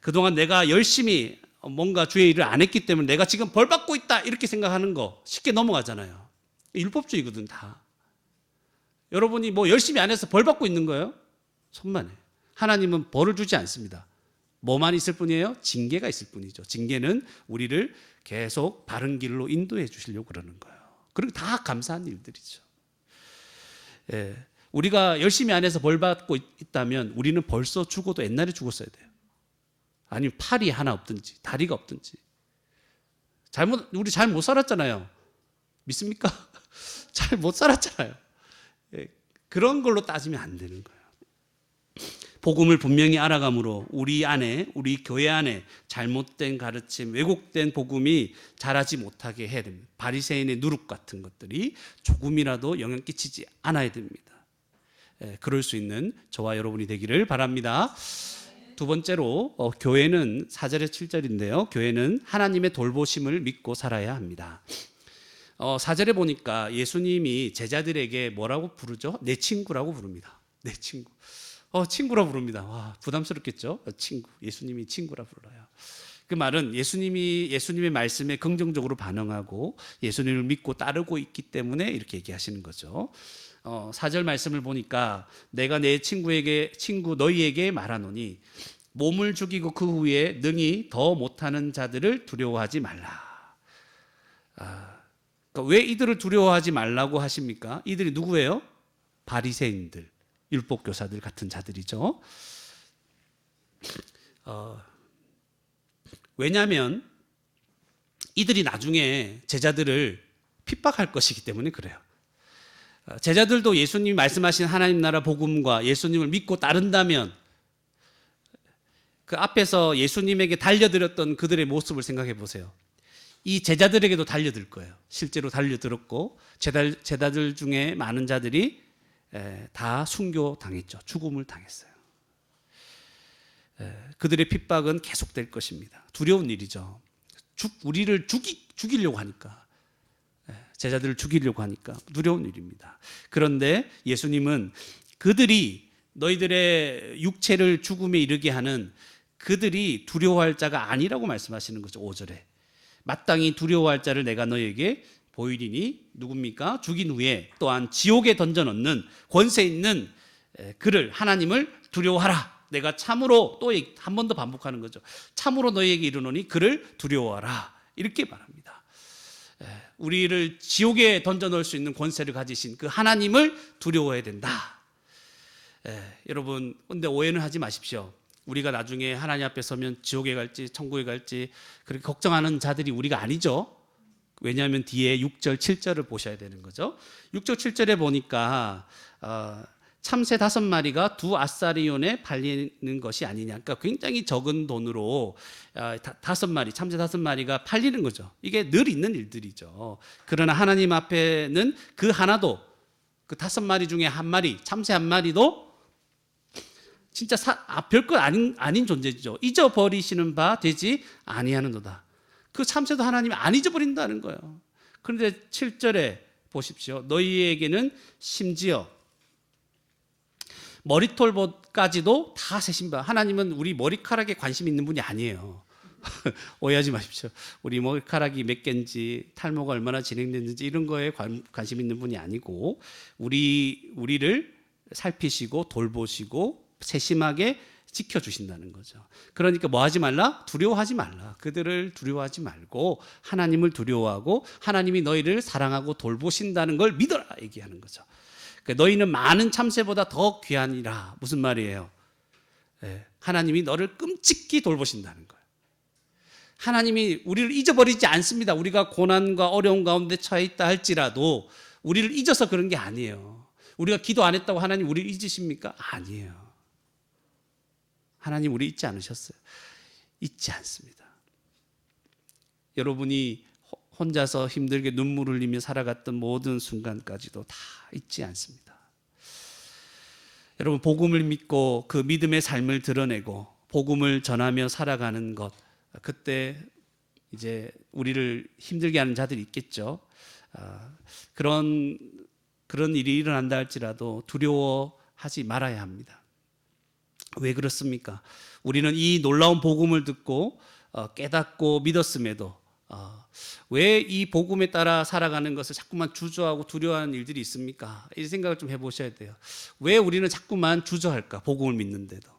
그동안 내가 열심히 뭔가 주의 일을 안 했기 때문에 내가 지금 벌 받고 있다 이렇게 생각하는 거 쉽게 넘어가잖아요. 율법주의거든 다. 여러분이 뭐 열심히 안 해서 벌 받고 있는 거예요? 천만에. 하나님은 벌을 주지 않습니다. 뭐만 있을 뿐이에요? 징계가 있을 뿐이죠. 징계는 우리를 계속 바른 길로 인도해 주시려고 그러는 거예요. 그리고 다 감사한 일들이죠. 우리가 열심히 안 해서 벌 받고 있다면 우리는 벌써 죽어도 옛날에 죽었어야 돼요. 아니면 팔이 하나 없든지 다리가 없든지. 우리 잘 못 살았잖아요. 믿습니까? 잘 못 살았잖아요. 그런 걸로 따지면 안 되는 거예요. 복음을 분명히 알아감으로 우리 교회 안에 잘못된 가르침, 왜곡된 복음이 자라지 못하게 해야 됩니다. 바리새인의 누룩 같은 것들이 조금이라도 영향 끼치지 않아야 됩니다. 그럴 수 있는 저와 여러분이 되기를 바랍니다. 두 번째로 교회는 4절에 7절인데요. 교회는 하나님의 돌보심을 믿고 살아야 합니다. 4절에 보니까 예수님이 제자들에게 뭐라고 부르죠? 내 친구라고 부릅니다. 내 친구. 친구라 부릅니다. 와, 부담스럽겠죠? 친구. 예수님이 친구라 불러요. 그 말은 예수님의 말씀에 긍정적으로 반응하고 예수님을 믿고 따르고 있기 때문에 이렇게 얘기하시는 거죠. 4절 말씀을 보니까 내가 내 친구 너희에게 말하노니 몸을 죽이고 그 후에 능히 더 못하는 자들을 두려워하지 말라. 그러니까 왜 이들을 두려워하지 말라고 하십니까? 이들이 누구예요? 바리새인들, 율법교사들 같은 자들이죠. 왜냐하면 이들이 나중에 제자들을 핍박할 것이기 때문에 그래요. 제자들도 예수님이 말씀하신 하나님 나라 복음과 예수님을 믿고 따른다면 그 앞에서 예수님에게 달려들었던 그들의 모습을 생각해 보세요. 이 제자들에게도 달려들 거예요. 실제로 달려들었고 제자들 중에 많은 자들이 다 순교당했죠. 죽음을 당했어요. 그들의 핍박은 계속될 것입니다. 두려운 일이죠. 우리를 죽이려고 하니까. 제자들을 죽이려고 하니까 두려운 일입니다. 그런데 예수님은 그들이 너희들의 육체를 죽음에 이르게 하는 그들이 두려워할 자가 아니라고 말씀하시는 거죠. 5절에 마땅히 두려워할 자를 내가 너희에게 보이리니 누굽니까? 죽인 후에 또한 지옥에 던져넣는 권세 있는 그를 하나님을 두려워하라. 내가 참으로 또 한 번 더 반복하는 거죠. 참으로 너희에게 이르노니 그를 두려워하라. 이렇게 말합니다. 우리를 지옥에 던져넣을 수 있는 권세를 가지신 그 하나님을 두려워해야 된다. 여러분 근데 오해는 하지 마십시오. 우리가 나중에 하나님 앞에 서면 지옥에 갈지 천국에 갈지 그렇게 걱정하는 자들이 우리가 아니죠. 왜냐하면 뒤에 6절 7절을 보셔야 되는 거죠. 6절 7절에 보니까 참새 5마리가 두 아사리온에 팔리는 것이 아니냐. 그러니까 굉장히 적은 돈으로 5마리, 참새 5마리가 팔리는 거죠. 이게 늘 있는 일들이죠. 그러나 하나님 앞에는 그 하나도 그 5마리 중에 한 마리, 참새 한 마리도 진짜 별것 아닌 존재죠. 잊어버리시는 바 되지 아니하는도다. 그 참새도 하나님이 안 잊어버린다는 거예요. 그런데 7절에 보십시오. 너희에게는 심지어 머리털까지도 다 세신 바. 하나님은 우리 머리카락에 관심 있는 분이 아니에요. 오해하지 마십시오. 우리 머리카락이 몇 개인지 탈모가 얼마나 진행됐는지 이런 거에 관심 있는 분이 아니고 우리를 살피시고 돌보시고 세심하게 지켜주신다는 거죠. 그러니까 뭐 하지 말라? 두려워하지 말라. 그들을 두려워하지 말고 하나님을 두려워하고 하나님이 너희를 사랑하고 돌보신다는 걸 믿어라 얘기하는 거죠. 그러니까 너희는 많은 참새보다 더 귀하니라. 무슨 말이에요? 하나님이 너를 끔찍히 돌보신다는 거예요. 하나님이 우리를 잊어버리지 않습니다. 우리가 고난과 어려움 가운데 처해 있다 할지라도 우리를 잊어서 그런 게 아니에요. 우리가 기도 안 했다고 하나님 우리를 잊으십니까? 아니에요. 하나님 우리 잊지 않으셨어요. 잊지 않습니다. 여러분이 혼자서 힘들게 눈물 흘리며 살아갔던 모든 순간까지도 다 잊지 않습니다. 여러분 복음을 믿고 그 믿음의 삶을 드러내고 복음을 전하며 살아가는 것, 그때 이제 우리를 힘들게 하는 자들이 있겠죠. 그런 일이 일어난다 할지라도 두려워하지 말아야 합니다. 왜 그렇습니까? 우리는 이 놀라운 복음을 듣고 깨닫고 믿었음에도 왜 이 복음에 따라 살아가는 것을 자꾸만 주저하고 두려워하는 일들이 있습니까? 이 생각을 좀 해보셔야 돼요. 왜 우리는 자꾸만 주저할까? 복음을 믿는데도.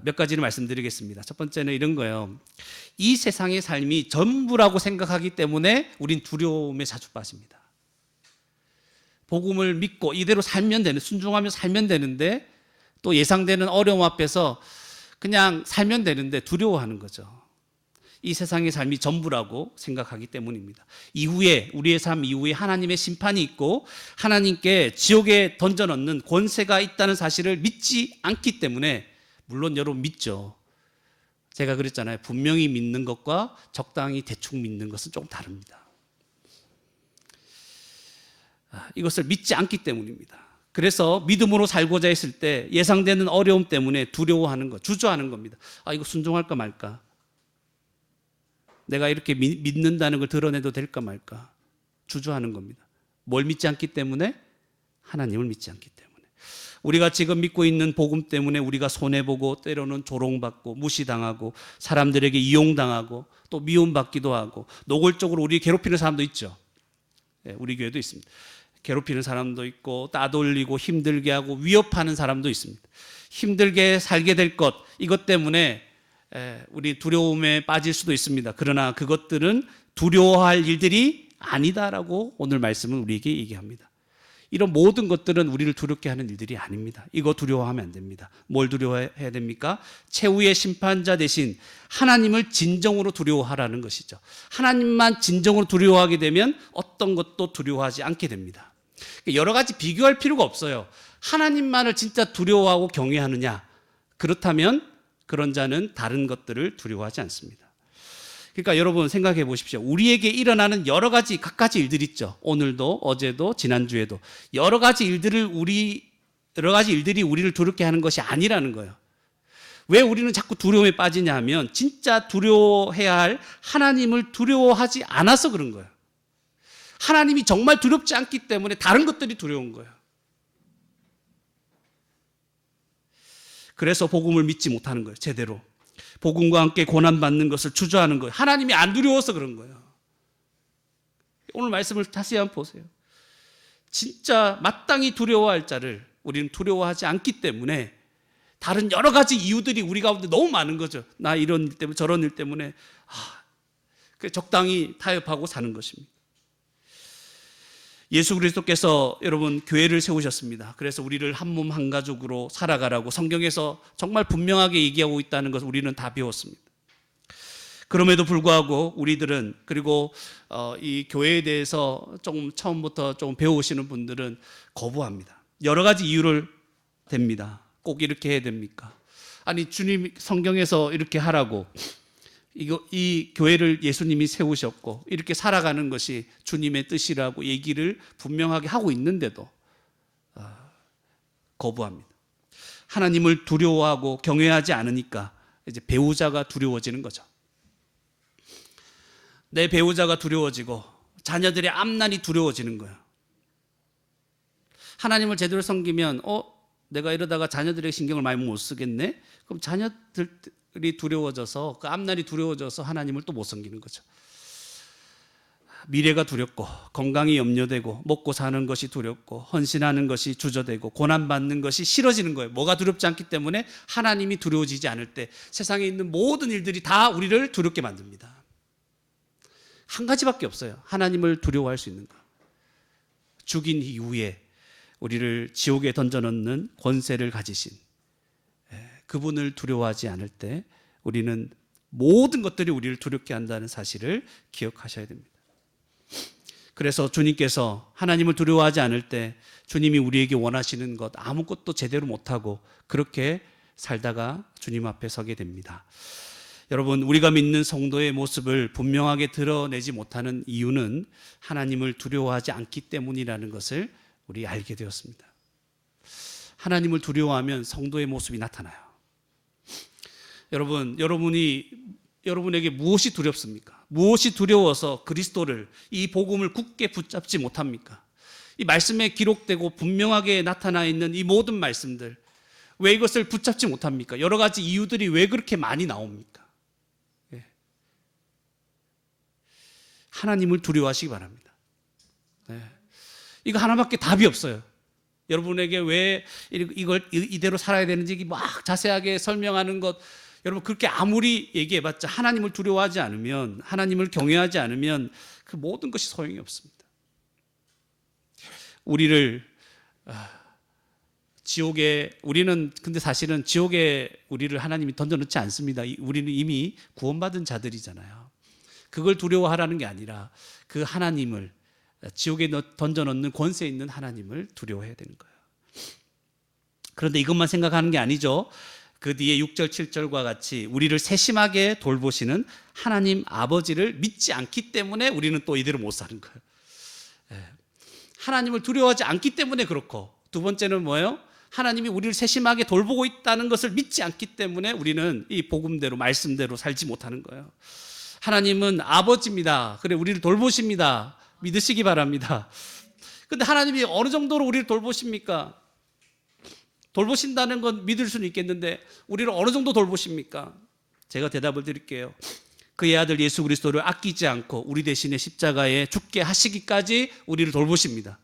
몇 가지를 말씀드리겠습니다. 첫 번째는 이런 거예요. 이 세상의 삶이 전부라고 생각하기 때문에 우린 두려움에 자주 빠집니다. 복음을 믿고 이대로 살면 되는, 순종하며 살면 되는데 또 예상되는 어려움 앞에서 그냥 살면 되는데 두려워하는 거죠. 이 세상의 삶이 전부라고 생각하기 때문입니다. 이후에 우리의 삶 이후에 하나님의 심판이 있고 하나님께 지옥에 던져넣는 권세가 있다는 사실을 믿지 않기 때문에, 물론 여러분 믿죠. 제가 그랬잖아요. 분명히 믿는 것과 적당히 대충 믿는 것은 조금 다릅니다. 이것을 믿지 않기 때문입니다. 그래서 믿음으로 살고자 했을 때 예상되는 어려움 때문에 두려워하는 것, 주저하는 겁니다. 이거 순종할까 말까? 내가 이렇게 믿는다는 걸 드러내도 될까 말까? 주저하는 겁니다. 뭘 믿지 않기 때문에? 하나님을 믿지 않기 때문에. 우리가 지금 믿고 있는 복음 때문에 우리가 손해보고 때로는 조롱받고 무시당하고 사람들에게 이용당하고 또 미움받기도 하고 노골적으로 우리 괴롭히는 사람도 있죠. 우리 교회도 있습니다. 괴롭히는 사람도 있고 따돌리고 힘들게 하고 위협하는 사람도 있습니다. 힘들게 살게 될 것, 이것 때문에 우리 두려움에 빠질 수도 있습니다. 그러나 그것들은 두려워할 일들이 아니다라고 오늘 말씀은 우리에게 얘기합니다. 이런 모든 것들은 우리를 두렵게 하는 일들이 아닙니다. 이거 두려워하면 안 됩니다. 뭘 두려워해야 됩니까? 최후의 심판자 대신 하나님을 진정으로 두려워하라는 것이죠. 하나님만 진정으로 두려워하게 되면 어떤 것도 두려워하지 않게 됩니다. 여러 가지 비교할 필요가 없어요. 하나님만을 진짜 두려워하고 경외하느냐? 그렇다면 그런 자는 다른 것들을 두려워하지 않습니다. 그러니까 여러분 생각해 보십시오. 우리에게 일어나는 여러 가지 갖가지 일들 있죠. 오늘도 어제도 지난주에도 여러 가지 일들이 우리를 두렵게 하는 것이 아니라는 거예요. 왜 우리는 자꾸 두려움에 빠지냐 하면 진짜 두려워해야 할 하나님을 두려워하지 않아서 그런 거예요. 하나님이 정말 두렵지 않기 때문에 다른 것들이 두려운 거예요. 그래서 복음을 믿지 못하는 거예요. 제대로. 복음과 함께 고난받는 것을 주저하는 거예요. 하나님이 안 두려워서 그런 거예요. 오늘 말씀을 다시 한번 보세요. 진짜 마땅히 두려워할 자를 우리는 두려워하지 않기 때문에 다른 여러 가지 이유들이 우리 가운데 너무 많은 거죠. 나 이런 일 때문에 저런 일 때문에 적당히 타협하고 사는 것입니다. 예수 그리스도께서 여러분 교회를 세우셨습니다. 그래서 우리를 한 몸 한 가족으로 살아가라고 성경에서 정말 분명하게 얘기하고 있다는 것을 우리는 다 배웠습니다. 그럼에도 불구하고 우리들은, 그리고 이 교회에 대해서 조금 처음부터 좀 배우시는 분들은 거부합니다. 여러 가지 이유를 댑니다. 꼭 이렇게 해야 됩니까? 아니 주님 성경에서 이렇게 하라고, 이 교회를 예수님이 세우셨고 이렇게 살아가는 것이 주님의 뜻이라고 얘기를 분명하게 하고 있는데도 거부합니다. 하나님을 두려워하고 경외하지 않으니까 이제 배우자가 두려워지는 거죠. 내 배우자가 두려워지고 자녀들의 앞날이 두려워지는 거예요. 하나님을 제대로 섬기면 내가 이러다가 자녀들에게 신경을 많이 못 쓰겠네? 그럼 자녀들이 두려워져서, 그 앞날이 두려워져서 하나님을 또 못 섬기는 거죠. 미래가 두렵고 건강이 염려되고 먹고 사는 것이 두렵고 헌신하는 것이 주저되고 고난받는 것이 싫어지는 거예요. 뭐가 두렵지 않기 때문에 하나님이 두려워지지 않을 때 세상에 있는 모든 일들이 다 우리를 두렵게 만듭니다. 한 가지밖에 없어요. 하나님을 두려워할 수 있는 거. 죽인 이후에 우리를 지옥에 던져넣는 권세를 가지신 그분을 두려워하지 않을 때 우리는 모든 것들이 우리를 두렵게 한다는 사실을 기억하셔야 됩니다. 그래서 주님께서 하나님을 두려워하지 않을 때 주님이 우리에게 원하시는 것 아무것도 제대로 못하고 그렇게 살다가 주님 앞에 서게 됩니다. 여러분, 우리가 믿는 성도의 모습을 분명하게 드러내지 못하는 이유는 하나님을 두려워하지 않기 때문이라는 것을 우리 알게 되었습니다. 하나님을 두려워하면 성도의 모습이 나타나요. 여러분, 여러분에게 무엇이 두렵습니까? 무엇이 두려워서 그리스도를, 이 복음을 굳게 붙잡지 못합니까? 이 말씀에 기록되고 분명하게 나타나 있는 이 모든 말씀들, 왜 이것을 붙잡지 못합니까? 여러 가지 이유들이 왜 그렇게 많이 나옵니까? 하나님을 두려워하시기 바랍니다. 이거 하나밖에 답이 없어요. 여러분에게 왜 이걸 이대로 살아야 되는지 막 자세하게 설명하는 것, 여러분 그렇게 아무리 얘기해봤자 하나님을 두려워하지 않으면, 하나님을 경외하지 않으면 그 모든 것이 소용이 없습니다. 우리를 근데 사실은 지옥에 우리를 하나님이 던져놓지 않습니다. 우리는 이미 구원받은 자들이잖아요. 그걸 두려워하라는 게 아니라 그 하나님을, 지옥에 던져놓는 권세 있는 하나님을 두려워해야 되는 거예요. 그런데 이것만 생각하는 게 아니죠. 그 뒤에 6절 7절과 같이 우리를 세심하게 돌보시는 하나님 아버지를 믿지 않기 때문에 우리는 또 이대로 못 사는 거예요. 하나님을 두려워하지 않기 때문에 그렇고, 두 번째는 뭐예요? 하나님이 우리를 세심하게 돌보고 있다는 것을 믿지 않기 때문에 우리는 이 복음대로, 말씀대로 살지 못하는 거예요. 하나님은 아버지입니다. 그래, 우리를 돌보십니다. 믿으시기 바랍니다. 근데 하나님이 어느 정도로 우리를 돌보십니까? 돌보신다는 건 믿을 수는 있겠는데 우리를 어느 정도 돌보십니까? 제가 대답을 드릴게요. 그의 아들 예수 그리스도를 아끼지 않고 우리 대신에 십자가에 죽게 하시기까지 우리를 돌보십니다.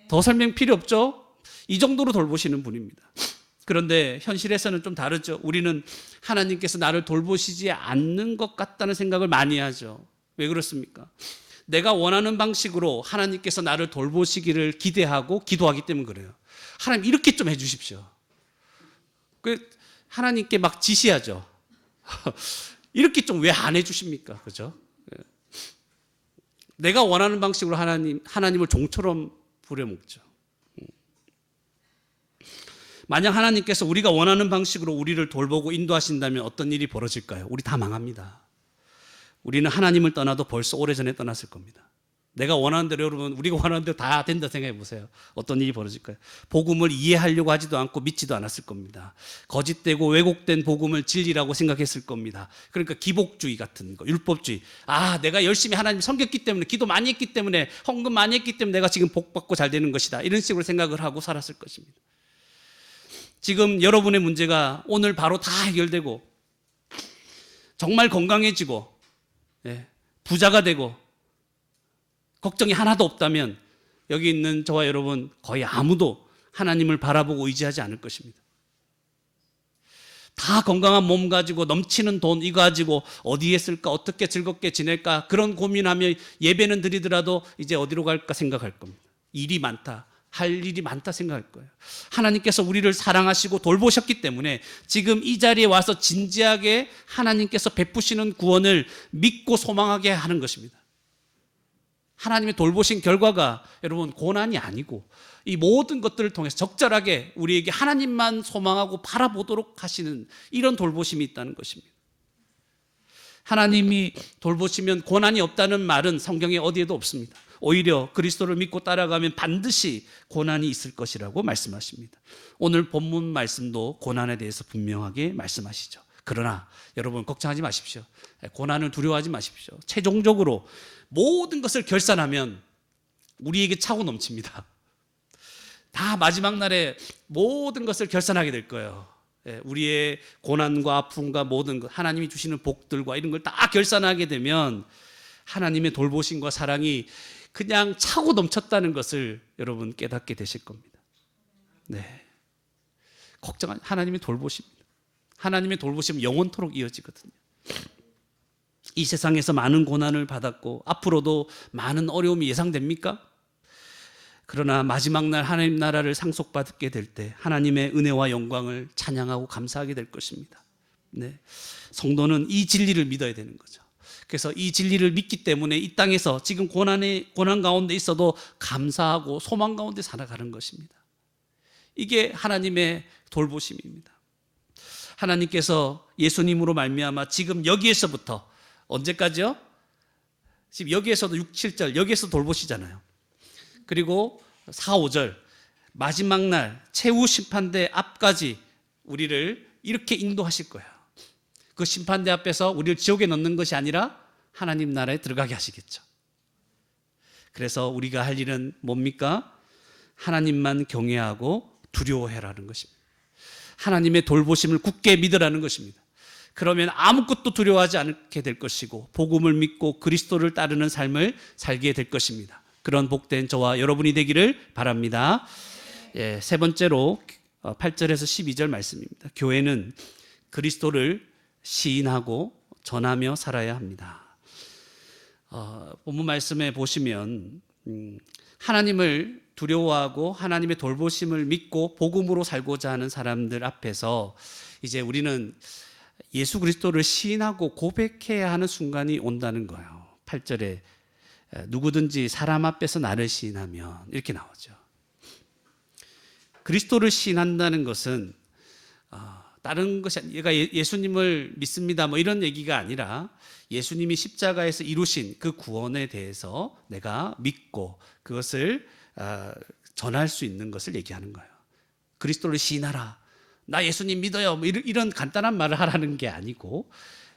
더 설명 필요 없죠? 이 정도로 돌보시는 분입니다. 그런데 현실에서는 좀 다르죠. 우리는 하나님께서 나를 돌보시지 않는 것 같다는 생각을 많이 하죠. 왜 그렇습니까? 내가 원하는 방식으로 하나님께서 나를 돌보시기를 기대하고 기도하기 때문에 그래요. 하나님 이렇게 좀 해주십시오. 하나님께 막 지시하죠. 이렇게 좀 왜 안 해주십니까? 그죠? 내가 원하는 방식으로 하나님을 종처럼 부려먹죠. 만약 하나님께서 우리가 원하는 방식으로 우리를 돌보고 인도하신다면 어떤 일이 벌어질까요? 우리 다 망합니다. 우리는 하나님을 떠나도 벌써 오래전에 떠났을 겁니다. 내가 원하는 대로, 여러분 우리가 원하는 대로 다 된다 생각해 보세요. 어떤 일이 벌어질까요? 복음을 이해하려고 하지도 않고 믿지도 않았을 겁니다. 거짓되고 왜곡된 복음을 진리라고 생각했을 겁니다. 그러니까 기복주의 같은 거, 율법주의. 내가 열심히 하나님 섬겼기 때문에, 기도 많이 했기 때문에, 헌금 많이 했기 때문에 내가 지금 복 받고 잘 되는 것이다, 이런 식으로 생각을 하고 살았을 것입니다. 지금 여러분의 문제가 오늘 바로 다 해결되고 정말 건강해지고 부자가 되고 걱정이 하나도 없다면 여기 있는 저와 여러분 거의 아무도 하나님을 바라보고 의지하지 않을 것입니다. 다 건강한 몸 가지고 넘치는 돈 이거 가지고 어디에 쓸까, 어떻게 즐겁게 지낼까, 그런 고민하며 예배는 드리더라도 이제 어디로 갈까 생각할 겁니다. 일이 많다, 할 일이 많다 생각할 거예요. 하나님께서 우리를 사랑하시고 돌보셨기 때문에 지금 이 자리에 와서 진지하게 하나님께서 베푸시는 구원을 믿고 소망하게 하는 것입니다. 하나님의 돌보신 결과가 여러분 고난이 아니고 이 모든 것들을 통해서 적절하게 우리에게 하나님만 소망하고 바라보도록 하시는 이런 돌보심이 있다는 것입니다. 하나님이 돌보시면 고난이 없다는 말은 성경에 어디에도 없습니다. 오히려 그리스도를 믿고 따라가면 반드시 고난이 있을 것이라고 말씀하십니다. 오늘 본문 말씀도 고난에 대해서 분명하게 말씀하시죠. 그러나 여러분 걱정하지 마십시오. 고난을 두려워하지 마십시오. 최종적으로 모든 것을 결산하면 우리에게 차고 넘칩니다. 다 마지막 날에 모든 것을 결산하게 될 거예요. 우리의 고난과 아픔과 모든 것, 하나님이 주시는 복들과 이런 걸 다 결산하게 되면 하나님의 돌보심과 사랑이 그냥 차고 넘쳤다는 것을 여러분 깨닫게 되실 겁니다. 걱정하지, 하나님의 돌보심입니다. 하나님의 돌보심은 영원토록 이어지거든요. 이 세상에서 많은 고난을 받았고 앞으로도 많은 어려움이 예상됩니까? 그러나 마지막 날 하나님 나라를 상속받게 될 때 하나님의 은혜와 영광을 찬양하고 감사하게 될 것입니다. 성도는 이 진리를 믿어야 되는 거죠. 그래서 이 진리를 믿기 때문에 이 땅에서 지금 고난 가운데 있어도 감사하고 소망 가운데 살아가는 것입니다. 이게 하나님의 돌보심입니다. 하나님께서 예수님으로 말미암아 지금 여기에서부터 언제까지요? 지금 여기에서도 6, 7절 여기에서 돌보시잖아요. 그리고 4, 5절 마지막 날 최후 심판대 앞까지 우리를 이렇게 인도하실 거예요. 그 심판대 앞에서 우리를 지옥에 넣는 것이 아니라 하나님 나라에 들어가게 하시겠죠. 그래서 우리가 할 일은 뭡니까? 하나님만 경외하고 두려워해라는 것입니다. 하나님의 돌보심을 굳게 믿으라는 것입니다. 그러면 아무것도 두려워하지 않게 될 것이고 복음을 믿고 그리스도를 따르는 삶을 살게 될 것입니다. 그런 복된 저와 여러분이 되기를 바랍니다. 세 번째로 8절에서 12절 말씀입니다. 교회는 그리스도를 시인하고 전하며 살아야 합니다. 본문 말씀에 보시면 하나님을 두려워하고 하나님의 돌보심을 믿고 복음으로 살고자 하는 사람들 앞에서 이제 우리는 예수 그리스도를 시인하고 고백해야 하는 순간이 온다는 거예요. 8절에 누구든지 사람 앞에서 나를 시인하면 이렇게 나오죠. 그리스도를 시인한다는 것은 다른 것이 얘가 예수님을 믿습니다 뭐 이런 얘기가 아니라 예수님이 십자가에서 이루신 그 구원에 대해서 내가 믿고 그것을 전할 수 있는 것을 얘기하는 거예요. 그리스도를 시인하라, 나 예수님 믿어요 뭐 이런 간단한 말을 하라는 게 아니고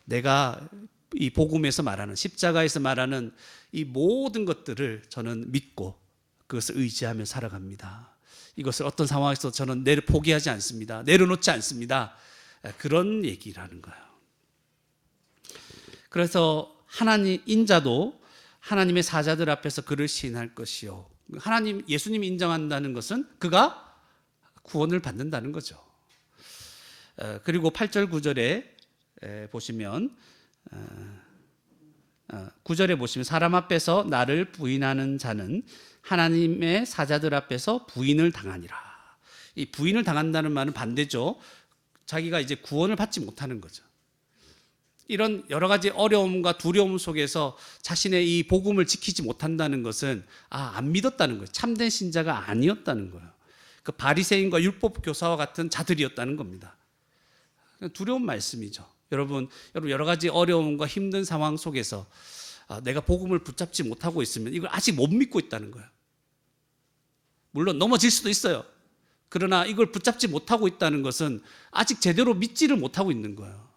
내가 이 복음에서 말하는 십자가에서 말하는 이 모든 것들을 저는 믿고 그것을 의지하며 살아갑니다. 이것을 어떤 상황에서 저는 포기하지 않습니다. 내려놓지 않습니다. 그런 얘기라는 거예요. 그래서 하나님 인자도 하나님의 사자들 앞에서 그를 시인할 것이요. 하나님 예수님이 인정한다는 것은 그가 구원을 받는다는 거죠. 그리고 8절 9절에 보시면 9절에 보시면 사람 앞에서 나를 부인하는 자는 하나님의 사자들 앞에서 부인을 당하니라. 이 부인을 당한다는 말은 반대죠. 자기가 이제 구원을 받지 못하는 거죠. 이런 여러 가지 어려움과 두려움 속에서 자신의 이 복음을 지키지 못한다는 것은 안 믿었다는 거예요. 참된 신자가 아니었다는 거예요. 그 바리새인과 율법 교사와 같은 자들이었다는 겁니다. 두려운 말씀이죠. 여러분 여러 가지 어려움과 힘든 상황 속에서 내가 복음을 붙잡지 못하고 있으면 이걸 아직 못 믿고 있다는 거예요. 물론 넘어질 수도 있어요. 그러나 이걸 붙잡지 못하고 있다는 것은 아직 제대로 믿지를 못하고 있는 거예요.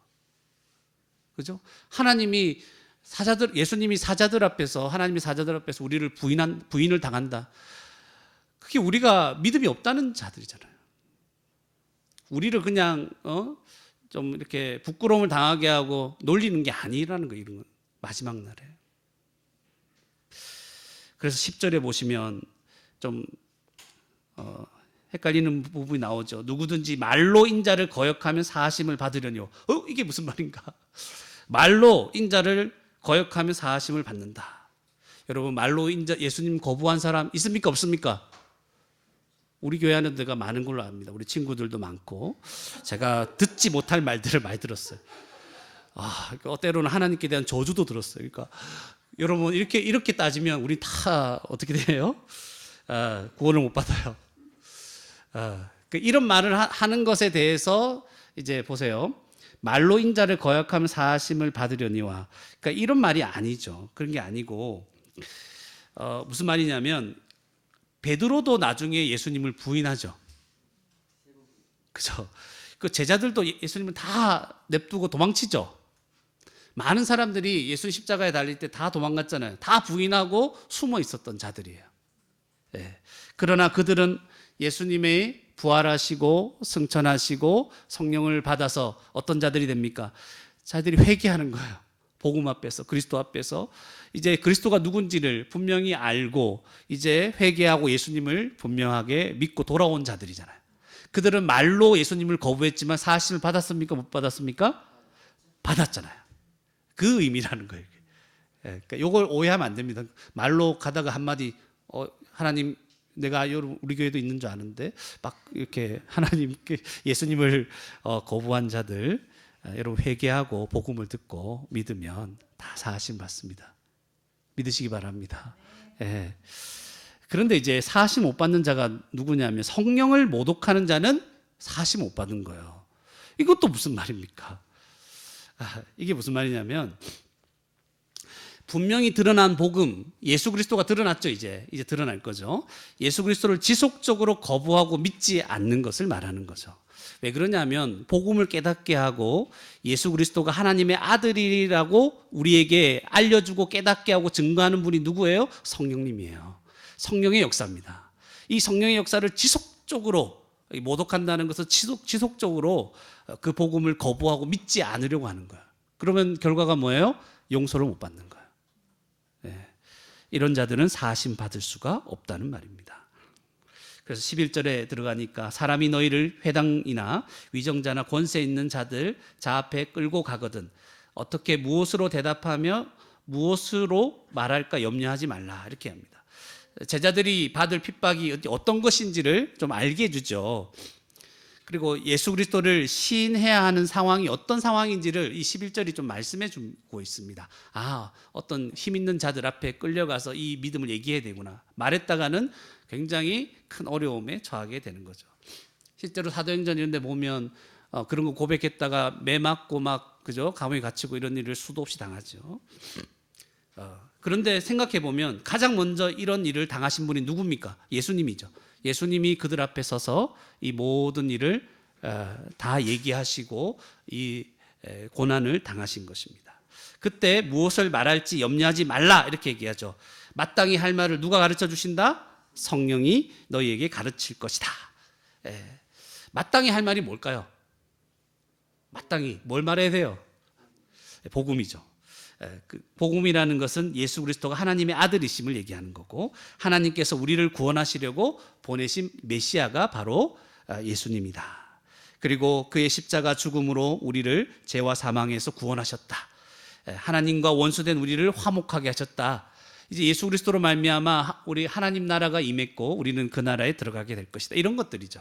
그죠? 예수님이 사자들 앞에서, 하나님이 사자들 앞에서 우리를 부인을 당한다. 그게 우리가 믿음이 없다는 자들이잖아요. 우리를 그냥 좀 이렇게 부끄러움을 당하게 하고 놀리는 게 아니라는 거예요. 이런 건 마지막 날에. 그래서 10절에 보시면 좀 헷갈리는 부분이 나오죠. 누구든지 말로 인자를 거역하면 사하심을 받으려니요. 이게 무슨 말인가? 말로 인자를 거역하면 사하심을 받는다. 여러분, 말로 예수님 거부한 사람 있습니까? 없습니까? 우리 교회 하는 데가 많은 걸로 압니다. 우리 친구들도 많고, 제가 듣지 못할 말들을 많이 들었어요. 때로는 하나님께 대한 저주도 들었어요. 그러니까 여러분, 이렇게 따지면 우리 다 어떻게 돼요? 구원을 못 받아요. 이런 말을 하는 것에 대해서 이제 보세요. 말로 인자를 거역하면 사하심을 받으려니와. 그러니까 이런 말이 아니죠. 그런 게 아니고, 무슨 말이냐면, 베드로도 나중에 예수님을 부인하죠. 그죠? 그 제자들도 예수님을 다 냅두고 도망치죠. 많은 사람들이 예수님 십자가에 달릴 때 다 도망갔잖아요. 다 부인하고 숨어 있었던 자들이에요. 그러나 그들은 예수님의 부활하시고 승천하시고 성령을 받아서 어떤 자들이 됩니까? 자들이 회개하는 거예요. 복음 앞에서, 그리스도 앞에서 이제 그리스도가 누군지를 분명히 알고 이제 회개하고 예수님을 분명하게 믿고 돌아온 자들이잖아요. 그들은 말로 예수님을 거부했지만 사하심을 받았습니까? 못 받았습니까? 받았잖아요. 그 의미라는 거예요. 그러니까 이걸 오해하면 안 됩니다. 말로 가다가 한마디 하나님, 내가 우리 교회도 있는 줄 아는데 막 이렇게 하나님께 예수님을 거부한 자들, 여러분 회개하고 복음을 듣고 믿으면 다 사하심 받습니다. 믿으시기 바랍니다. 그런데 이제 사하심 못 받는 자가 누구냐면 성령을 모독하는 자는 사하심 못 받는 거예요. 이것도 무슨 말입니까? 이게 무슨 말이냐면 분명히 드러난 복음, 예수 그리스도가 드러났죠. 이제 드러날 거죠. 예수 그리스도를 지속적으로 거부하고 믿지 않는 것을 말하는 거죠. 왜 그러냐면 복음을 깨닫게 하고 예수 그리스도가 하나님의 아들이라고 우리에게 알려주고 깨닫게 하고 증거하는 분이 누구예요? 성령님이에요. 성령의 역사입니다. 이 성령의 역사를 지속적으로 모독한다는 것은 지속적으로 그 복음을 거부하고 믿지 않으려고 하는 거예요. 그러면 결과가 뭐예요? 용서를 못 받는 거예요. 이런 자들은 사하심 받을 수가 없다는 말입니다. 그래서 11절에 들어가니까 사람이 너희를 회당이나 위정자나 권세 있는 자들 자 앞에 끌고 가거든 어떻게 무엇으로 대답하며 무엇으로 말할까 염려하지 말라 이렇게 합니다. 제자들이 받을 핍박이 어떤 것인지를 좀 알게 해주죠. 그리고 예수 그리스도를 시인해야 하는 상황이 어떤 상황인지를 이 11절이 좀 말씀해 주고 있습니다. 어떤 힘 있는 자들 앞에 끌려가서 이 믿음을 얘기해야 되구나. 말했다가는 굉장히 큰 어려움에 처하게 되는 거죠. 실제로 사도행전 이런 데 보면 그런 거 고백했다가 매 맞고 막 그죠? 감옥에 갇히고 이런 일을 수도 없이 당하죠. 그런데 생각해 보면 가장 먼저 이런 일을 당하신 분이 누굽니까? 예수님이죠. 예수님이 그들 앞에 서서 이 모든 일을 다 얘기하시고 이 고난을 당하신 것입니다. 그때 무엇을 말할지 염려하지 말라 이렇게 얘기하죠. 마땅히 할 말을 누가 가르쳐 주신다? 성령이 너희에게 가르칠 것이다. 마땅히 할 말이 뭘까요? 마땅히 뭘 말해야 돼요? 복음이죠. 복음이라는 것은 예수 그리스도가 하나님의 아들이심을 얘기하는 거고 하나님께서 우리를 구원하시려고 보내신 메시아가 바로 예수님이다. 그리고 그의 십자가 죽음으로 우리를 죄와 사망에서 구원하셨다. 하나님과 원수된 우리를 화목하게 하셨다. 이제 예수 그리스도로 말미암아 우리 하나님 나라가 임했고 우리는 그 나라에 들어가게 될 것이다. 이런 것들이죠.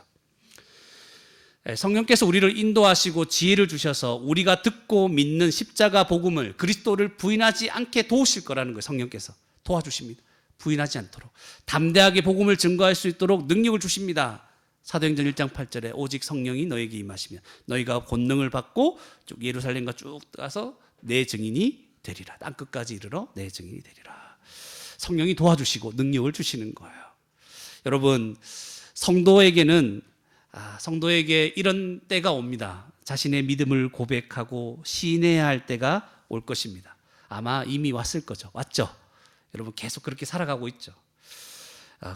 성령께서 우리를 인도하시고 지혜를 주셔서 우리가 듣고 믿는 십자가 복음을 그리스도를 부인하지 않게 도우실 거라는 거예요. 성령께서 도와주십니다. 부인하지 않도록 담대하게 복음을 증거할 수 있도록 능력을 주십니다. 사도행전 1장 8절에 오직 성령이 너에게 임하시면 너희가 권능을 받고 쭉 예루살렘과 쭉 가서 내 증인이 되리라. 땅끝까지 이르러 내 증인이 되리라. 성령이 도와주시고 능력을 주시는 거예요. 여러분, 성도에게 이런 때가 옵니다. 자신의 믿음을 고백하고 시인해야 할 때가 올 것입니다. 아마 이미 왔을 거죠. 왔죠? 여러분, 계속 그렇게 살아가고 있죠.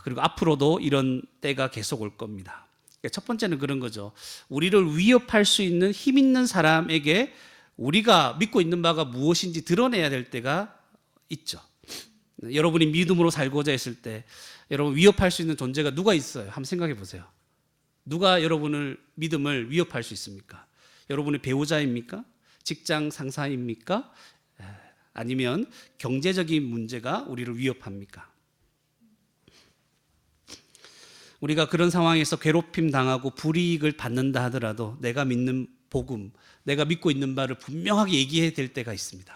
그리고 앞으로도 이런 때가 계속 올 겁니다. 첫 번째는 그런 거죠. 우리를 위협할 수 있는 힘 있는 사람에게 우리가 믿고 있는 바가 무엇인지 드러내야 될 때가 있죠. 여러분이 믿음으로 살고자 했을 때 여러분 위협할 수 있는 존재가 누가 있어요? 한번 생각해 보세요. 누가 여러분을 믿음을 위협할 수 있습니까? 여러분의 배우자입니까? 직장 상사입니까? 아니면 경제적인 문제가 우리를 위협합니까? 우리가 그런 상황에서 괴롭힘 당하고 불이익을 받는다 하더라도 내가 믿는 복음, 내가 믿고 있는 바를 분명하게 얘기해야 될 때가 있습니다.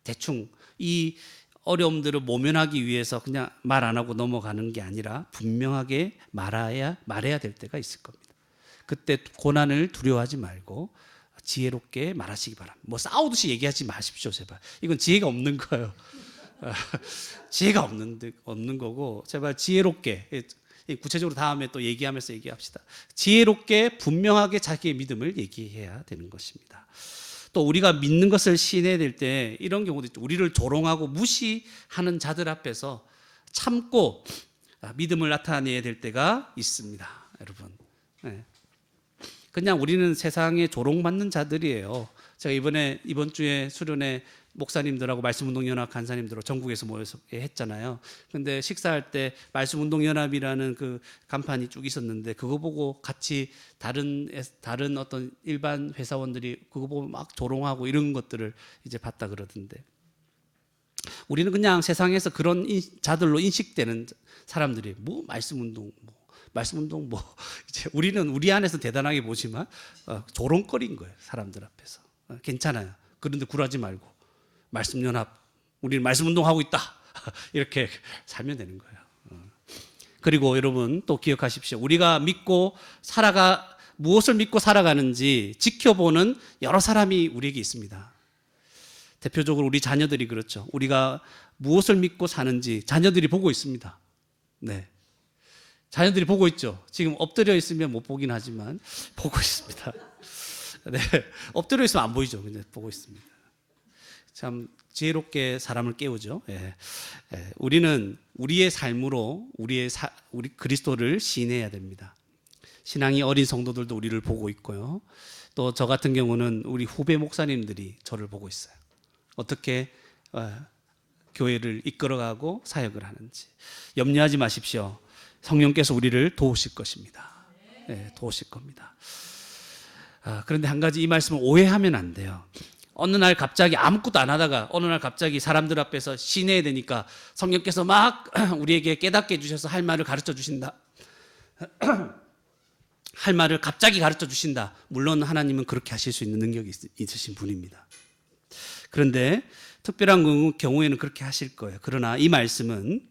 대충 이 어려움들을 모면하기 위해서 그냥 말 안 하고 넘어가는 게 아니라 분명하게 말해야 될 때가 있을 겁니다. 그때 고난을 두려워하지 말고 지혜롭게 말하시기 바랍니다. 뭐 싸우듯이 얘기하지 마십시오, 제발. 이건 지혜가 없는 거예요. 지혜가 없는 거고, 제발 지혜롭게, 구체적으로 다음에 또 얘기하면서 얘기합시다. 지혜롭게 분명하게 자기의 믿음을 얘기해야 되는 것입니다. 또 우리가 믿는 것을 시인해야 될 때 이런 경우도 있죠. 우리를 조롱하고 무시하는 자들 앞에서 참고 믿음을 나타내야 될 때가 있습니다, 여러분. 네. 그냥 우리는 세상에 조롱받는 자들이에요. 제가 이번 주에 수련회 목사님들하고 말씀운동연합 간사님들하고 전국에서 모여서 했잖아요. 근데 식사할 때 말씀운동연합이라는 그 간판이 쭉 있었는데 그거 보고 같이 다른 어떤 일반 회사원들이 그거 보고 막 조롱하고 이런 것들을 이제 봤다 그러던데, 우리는 그냥 세상에서 그런 자들로 인식되는 사람들이 말씀운동 이제 우리는 우리 안에서 대단하게 보지만 조롱거리인 거예요, 사람들 앞에서. 괜찮아요. 그런데 굴하지 말고 말씀연합, 우리는 말씀운동하고 있다 이렇게 살면 되는 거예요. 그리고 여러분 또 기억하십시오. 우리가 무엇을 믿고 살아가는지 지켜보는 여러 사람이 우리에게 있습니다. 대표적으로 우리 자녀들이 그렇죠. 우리가 무엇을 믿고 사는지 자녀들이 보고 있습니다. 네, 자녀들이 보고 있죠. 지금 엎드려 있으면 못 보긴 하지만 보고 있습니다. 네, 엎드려 있으면 안 보이죠. 근데 보고 있습니다. 참 지혜롭게 사람을 깨우죠. 우리는 우리의 삶으로 우리 그리스도를 시인해야 됩니다. 신앙이 어린 성도들도 우리를 보고 있고요. 또 저 같은 경우는 우리 후배 목사님들이 저를 보고 있어요. 어떻게 교회를 이끌어가고 사역을 하는지. 염려하지 마십시오. 성령께서 우리를 도우실 것입니다. 도우실 겁니다. 그런데 한 가지 이 말씀을 오해하면 안 돼요. 어느 날 갑자기 아무것도 안 하다가 어느 날 갑자기 사람들 앞에서 시인해야 되니까 성령께서 막 우리에게 깨닫게 해주셔서 할 말을 가르쳐 주신다. 할 말을 갑자기 가르쳐 주신다. 물론 하나님은 그렇게 하실 수 있는 능력이 있으신 분입니다. 그런데 특별한 경우에는 그렇게 하실 거예요. 그러나 이 말씀은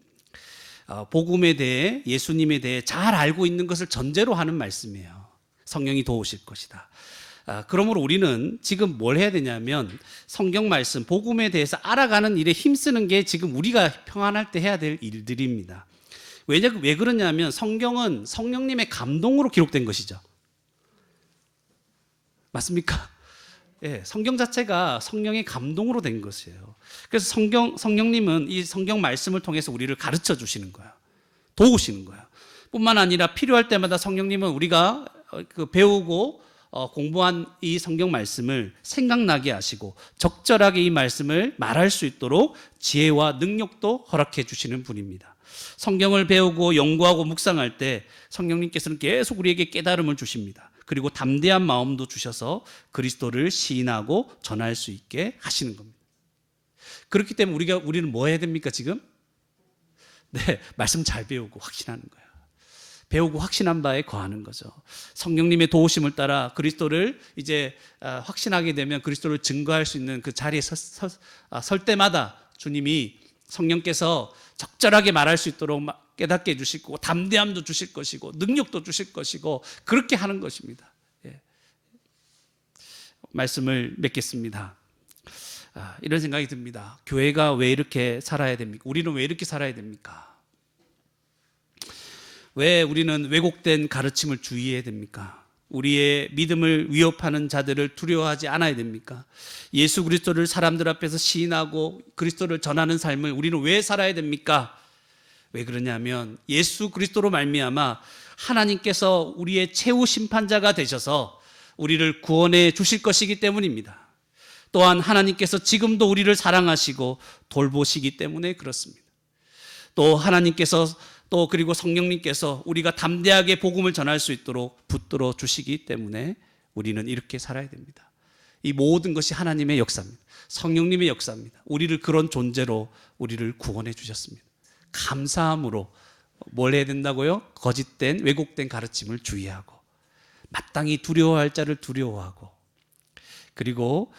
복음에 대해, 예수님에 대해 잘 알고 있는 것을 전제로 하는 말씀이에요. 성령이 도우실 것이다. 그러므로 우리는 지금 뭘 해야 되냐면 성경 말씀, 복음에 대해서 알아가는 일에 힘쓰는 게 지금 우리가 평안할 때 해야 될 일들입니다. 왜 그러냐면 성경은 성령님의 감동으로 기록된 것이죠. 맞습니까? 예, 성경 자체가 성령의 감동으로 된 것이에요. 그래서 성령님은 이 성경 말씀을 통해서 우리를 가르쳐 주시는 거예요. 도우시는 거예요. 뿐만 아니라 필요할 때마다 성령님은 우리가 배우고 공부한 이 성경 말씀을 생각나게 하시고 적절하게 이 말씀을 말할 수 있도록 지혜와 능력도 허락해 주시는 분입니다. 성경을 배우고 연구하고 묵상할 때 성령님께서는 계속 우리에게 깨달음을 주십니다. 그리고 담대한 마음도 주셔서 그리스도를 시인하고 전할 수 있게 하시는 겁니다. 그렇기 때문에 우리는 뭐 해야 됩니까 지금? 네, 말씀 잘 배우고 확신하는 거예요. 배우고 확신한 바에 거하는 거죠. 성령님의 도우심을 따라 그리스도를 이제 확신하게 되면 그리스도를 증거할 수 있는 그 자리에 설 때마다 주님이 성령께서 적절하게 말할 수 있도록 깨닫게 해주실 거고 담대함도 주실 것이고 능력도 주실 것이고 그렇게 하는 것입니다. 예. 말씀을 맺겠습니다. 이런 생각이 듭니다. 교회가 왜 이렇게 살아야 됩니까? 우리는 왜 이렇게 살아야 됩니까? 왜 우리는 왜곡된 가르침을 주의해야 됩니까? 우리의 믿음을 위협하는 자들을 두려워하지 않아야 됩니까? 예수 그리스도를 사람들 앞에서 시인하고 그리스도를 전하는 삶을 우리는 왜 살아야 됩니까? 왜 그러냐면 예수 그리스도로 말미암아 하나님께서 우리의 최후 심판자가 되셔서 우리를 구원해 주실 것이기 때문입니다. 또한 하나님께서 지금도 우리를 사랑하시고 돌보시기 때문에 그렇습니다. 또 하나님께서 또 그리고 성령님께서 우리가 담대하게 복음을 전할 수 있도록 붙들어 주시기 때문에 우리는 이렇게 살아야 됩니다. 이 모든 것이 하나님의 역사입니다. 성령님의 역사입니다. 우리를 그런 존재로 우리를 구원해 주셨습니다. 감사함으로 뭘 해야 된다고요? 거짓된 왜곡된 가르침을 주의하고 마땅히 두려워할 자를 두려워하고 그리고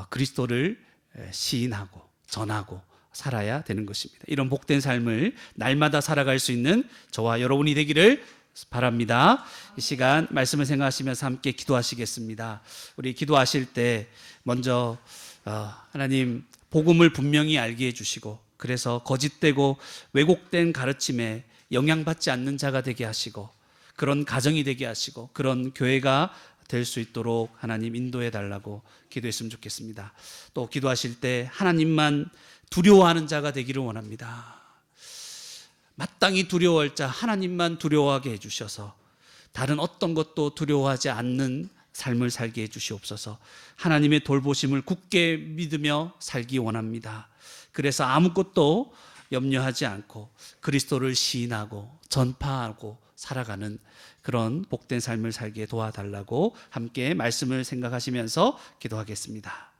그리스도를 시인하고 전하고 살아야 되는 것입니다. 이런 복된 삶을 날마다 살아갈 수 있는 저와 여러분이 되기를 바랍니다. 이 시간 말씀을 생각하시면서 함께 기도하시겠습니다. 우리 기도하실 때 먼저 하나님 복음을 분명히 알게 해주시고 그래서 거짓되고 왜곡된 가르침에 영향받지 않는 자가 되게 하시고 그런 가정이 되게 하시고 그런 교회가 될 수 있도록 하나님 인도해 달라고 기도했으면 좋겠습니다. 또 기도하실 때 하나님만 두려워하는 자가 되기를 원합니다. 마땅히 두려워할 자 하나님만 두려워하게 해주셔서 다른 어떤 것도 두려워하지 않는 삶을 살게 해주시옵소서. 하나님의 돌보심을 굳게 믿으며 살기 원합니다. 그래서 아무것도 염려하지 않고 그리스도를 시인하고 전파하고 살아가는 그런 복된 삶을 살게 도와달라고 함께 말씀을 생각하시면서 기도하겠습니다.